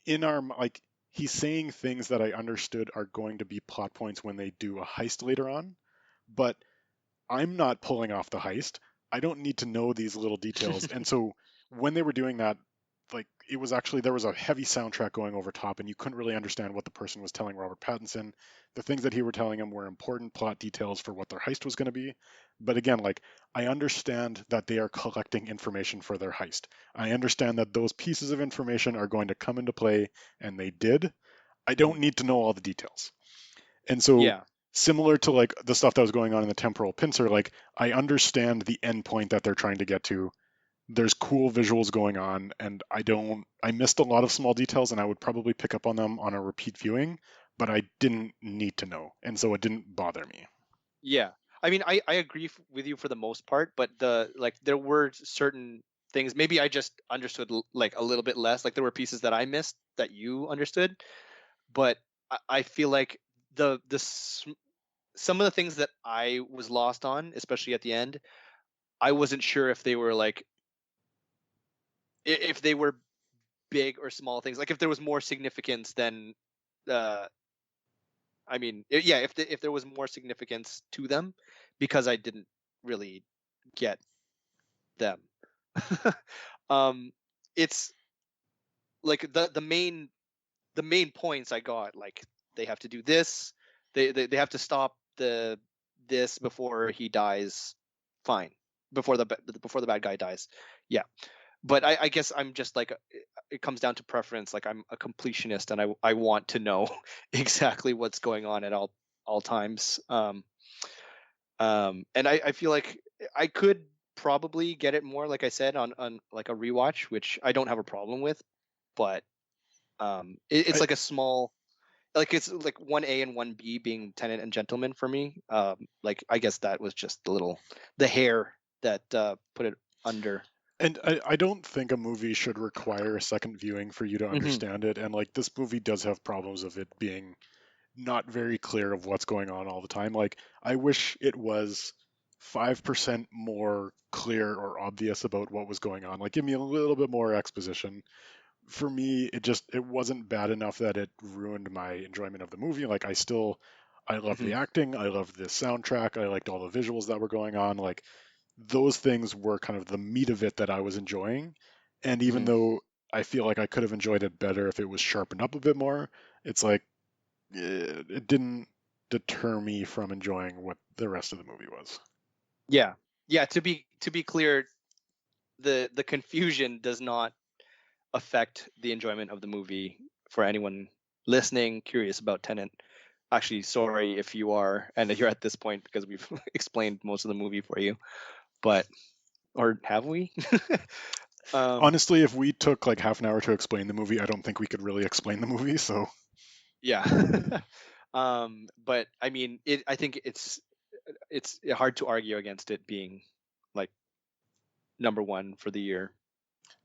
in our like he's saying things that I understood are going to be plot points when they do a heist later on, but I'm not pulling off the heist. I don't need to know these little details. And so when they were doing that, like it was actually there was a heavy soundtrack going over top, and you couldn't really understand what the person was telling Robert Pattinson. The things that he were telling him were important plot details for what their heist was going to be. But again, like I understand that they are collecting information for their heist. I understand that those pieces of information are going to come into play, and they did. I don't Hmm. need to know all the details. And so Yeah. similar to like the stuff that was going on in the temporal pincer, like I understand the end point that they're trying to get to. There's cool visuals going on, and I missed a lot of small details, and I would probably pick up on them on a repeat viewing, but I didn't need to know, and so it didn't bother me. Yeah. I mean, I agree with you for the most part, but there were certain things maybe I just understood like a little bit less. Like there were pieces that I missed that you understood, but I feel like some of the things that I was lost on, especially at the end, I wasn't sure if they were like if they were big or small things. Like if there was more significance than uh I mean, yeah, if there was more significance to them because I didn't really get them. um it's like the main points I got, like they have to do this, they have to stop this before he dies, fine, before the bad guy dies, yeah. But I guess I'm just like it comes down to preference. Like I'm a completionist, and I want to know exactly what's going on at all times. And I feel like I could probably get it more, like I said, on like a rewatch, which I don't have a problem with. But it's I, like a small, like it's like 1A and 1B being Tenant and Gentleman for me. Like I guess that was just the hair that put it under. and I don't think a movie should require a second viewing for you to Hmm. understand it, and like this movie does have problems of it being not very clear of what's going on all the time. Like, I wish it was 5% more clear or obvious about what was going on. Like, give me a little bit more exposition. For me, it wasn't bad enough that it ruined my enjoyment of the movie. Like, I loved Hmm. the acting, I loved the soundtrack, I liked all the visuals that were going on. Like, those things were kind of the meat of it that I was enjoying. And even Hmm. though I feel like I could have enjoyed it better if it was sharpened up a bit more, it's like it didn't deter me from enjoying what the rest of the movie was. Yeah, yeah. To be clear, the confusion does not affect the enjoyment of the movie for anyone listening curious about Tenant. Actually, sorry if you are and you're at this point because we've explained most of the movie for you, but or have we? um Honestly, if we took like half an hour to explain the movie, I don't think we could really explain the movie. So yeah. But I mean, I think it's hard to argue against it being like number one for the year.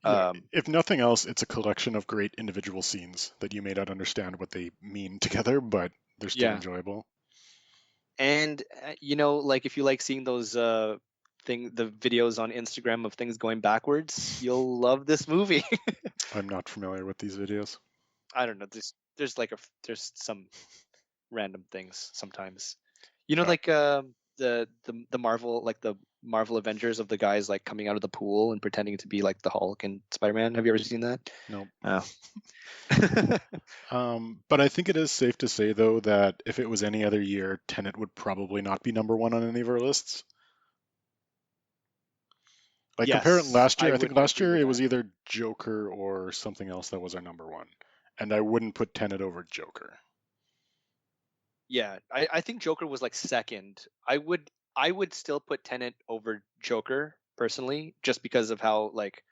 yeah, um if nothing else, it's a collection of great individual scenes that you may not understand what they mean together, but they're still yeah. enjoyable. And like if you like seeing those the videos on Instagram of things going backwards, you'll love this movie. I'm not familiar with these videos. I don't know, there's like there's some random things sometimes, Uh, like the Marvel, like the Marvel Avengers of the guys like coming out of the pool and pretending to be like the Hulk and Spider-Man. Have you ever seen that? no. Oh. But I think it is safe to say, though, that if it was any other year, Tenet would probably not be number one on any of our lists. Like compare it Yes, last I year. I would think last agree year with it that. was either Joker or something else that was our number one, and I wouldn't put Tenet over Joker. Yeah, I think Joker was like second. I would still put Tenet over Joker personally, just because of how like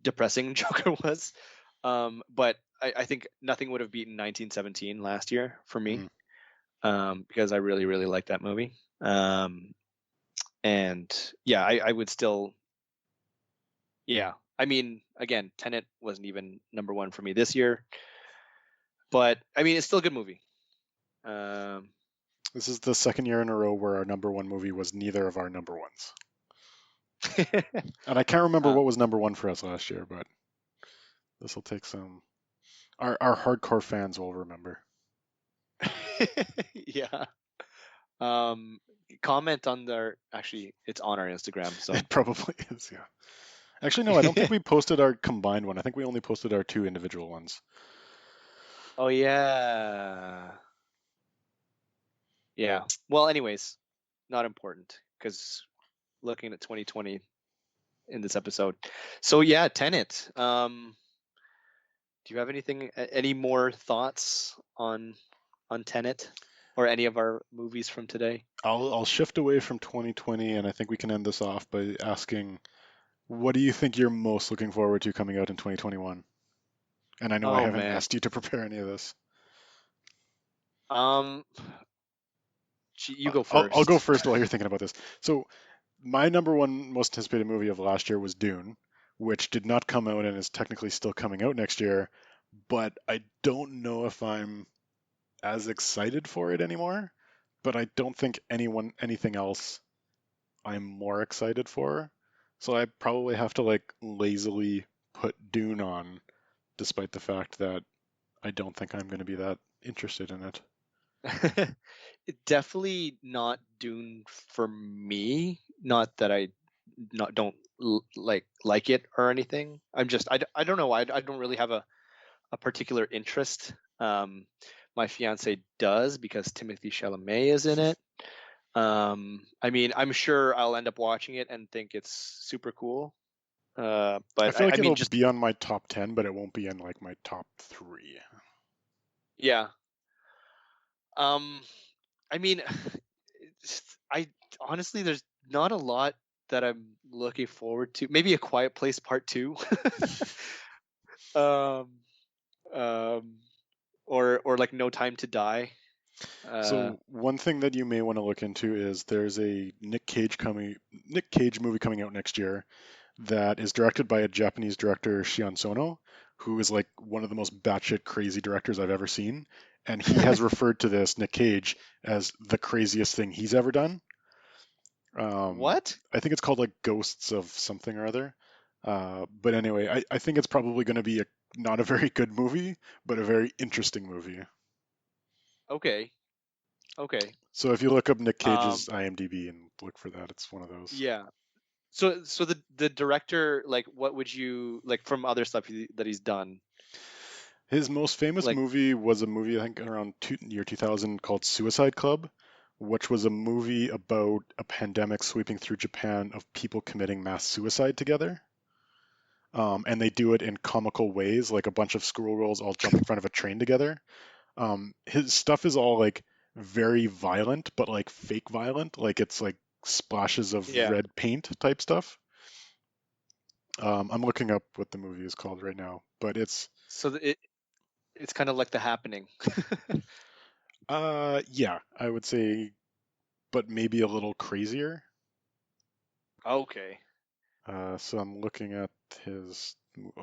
depressing Joker was. But I think nothing would have beaten 1917 last year for me, Mm. because I really, really like that movie. And yeah, I would still, yeah. I mean, again, Tenet wasn't even number one for me this year, but I mean, it's still a good movie. Um, This is the second year in a row where our number one movie was neither of our number ones. And I can't remember uh, what was number one for us last year, but this will take some. Our hardcore fans will remember. yeah. Um, Comment on their, actually, it's on our Instagram. So, It probably is, yeah. Actually, no, I don't think we posted our combined one. I think we only posted our two individual ones. oh yeah, yeah. Well, anyways, not important because looking at 2020 in this episode. So yeah, Tenet. Do you have any more thoughts on Tenet or any of our movies from today? I'll shift away from 2020, and I think we can end this off by asking, what do you think you're most looking forward to coming out in 2021? And I know I Oh haven't man. asked you to prepare any of this. Um, you go I'll go first. first while you're thinking about this. So, my number one most anticipated movie of last year was Dune, which did not come out and is technically still coming out next year, but I don't know if I'm as excited for it anymore. But I don't think anything else I'm more excited for. So I probably have to like lazily put Dune on, despite the fact that I don't think I'm going to be that interested in it. Definitely not Dune for me. Not that I not don't like it or anything. I don't know. I don't really have a particular interest. My fiance does because Timothy Chalamet is in it. I mean, I'm sure I'll end up watching it and think it's super cool. I But feel like I mean, it'll just be on my top 10, but it won't be in like my top three. yeah. Um, I mean, I honestly, there's not a lot that I'm looking forward to. Maybe A Quiet Place Part Two, um, um, or like No Time to Die. Uh, So one thing that you may want to look into is there's a Nick Cage movie coming out next year that is directed by a Japanese director, Shion Sono, who is like one of the most batshit crazy directors I've ever seen. And he has referred to this, Nick Cage, as the craziest thing he's ever done. what? I think it's called like Ghosts of something or other. But anyway, I think it's probably going to be not a very good movie, but a very interesting movie. Okay, okay. So if you look up Nick Cage's Um, IMDb and look for that, it's one of those. yeah. So the director, like, what would you like from other stuff that he's done? His most famous Like, movie was a movie I think around year 2000 called Suicide Club, which was a movie about a pandemic sweeping through Japan of people committing mass suicide together. And they do it in comical ways, like a bunch of schoolgirls all jump in front of a train together. His stuff is all like very violent, but like fake violent, like it's like splashes of yeah. red paint type stuff. I'm looking up what the movie is called right now, but So it's kind of like The Happening. yeah, I would say, but maybe a little crazier. Okay. So I'm looking at his I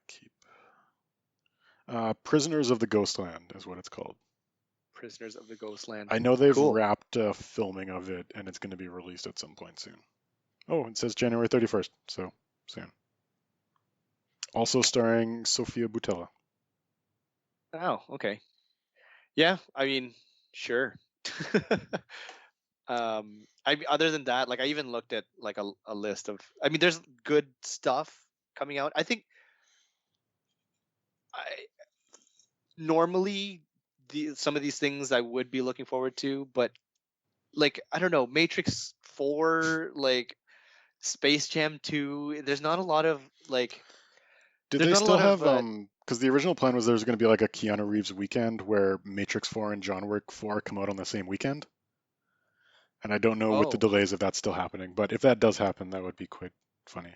keep Prisoners of the Ghostland is what it's called. Prisoners of the Ghostland. I know they've Cool. wrapped filming of it and it's going to be released at some point soon. Oh, it says January 31st, so soon. Also starring Sofia Boutella. Oh, okay. Yeah, I mean, sure. Other than that, like I even looked at like a list of. I mean, there's good stuff coming out. I think I normally some of these things I would be looking forward to, but like I don't know, Matrix 4, like Space Jam 2. There's not a lot of like. Did There's they not a still lot of. have because the original plan was there was going to be like a Keanu Reeves weekend where Matrix 4 and John Wick 4 come out on the same weekend? And I don't know with the Oh. delays if that's still happening, but if that does happen, that would be quite funny.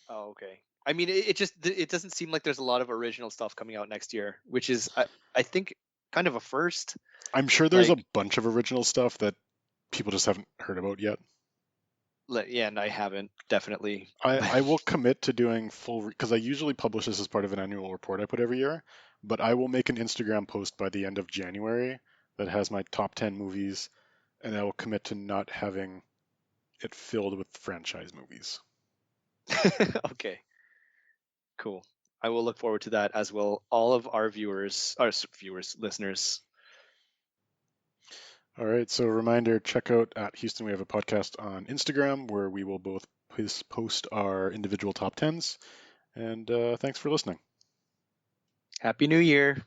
Oh, okay. I mean, it doesn't seem like there's a lot of original stuff coming out next year, which is I think kind of a first. I'm sure there's a Like, bunch of original stuff that people just haven't heard about yet. yeah, and I haven't definitely. I will commit to doing full because I usually publish this as part of an annual report I put every year, but I will make an Instagram post by the end of January that has my top 10 movies, and I will commit to not having it filled with franchise movies. Okay, cool. I will look forward to that, as will all of our listeners. All right, so a reminder, check out at Houston, we have a podcast on Instagram where we will both post our individual top 10s, and thanks for listening. Happy New Year.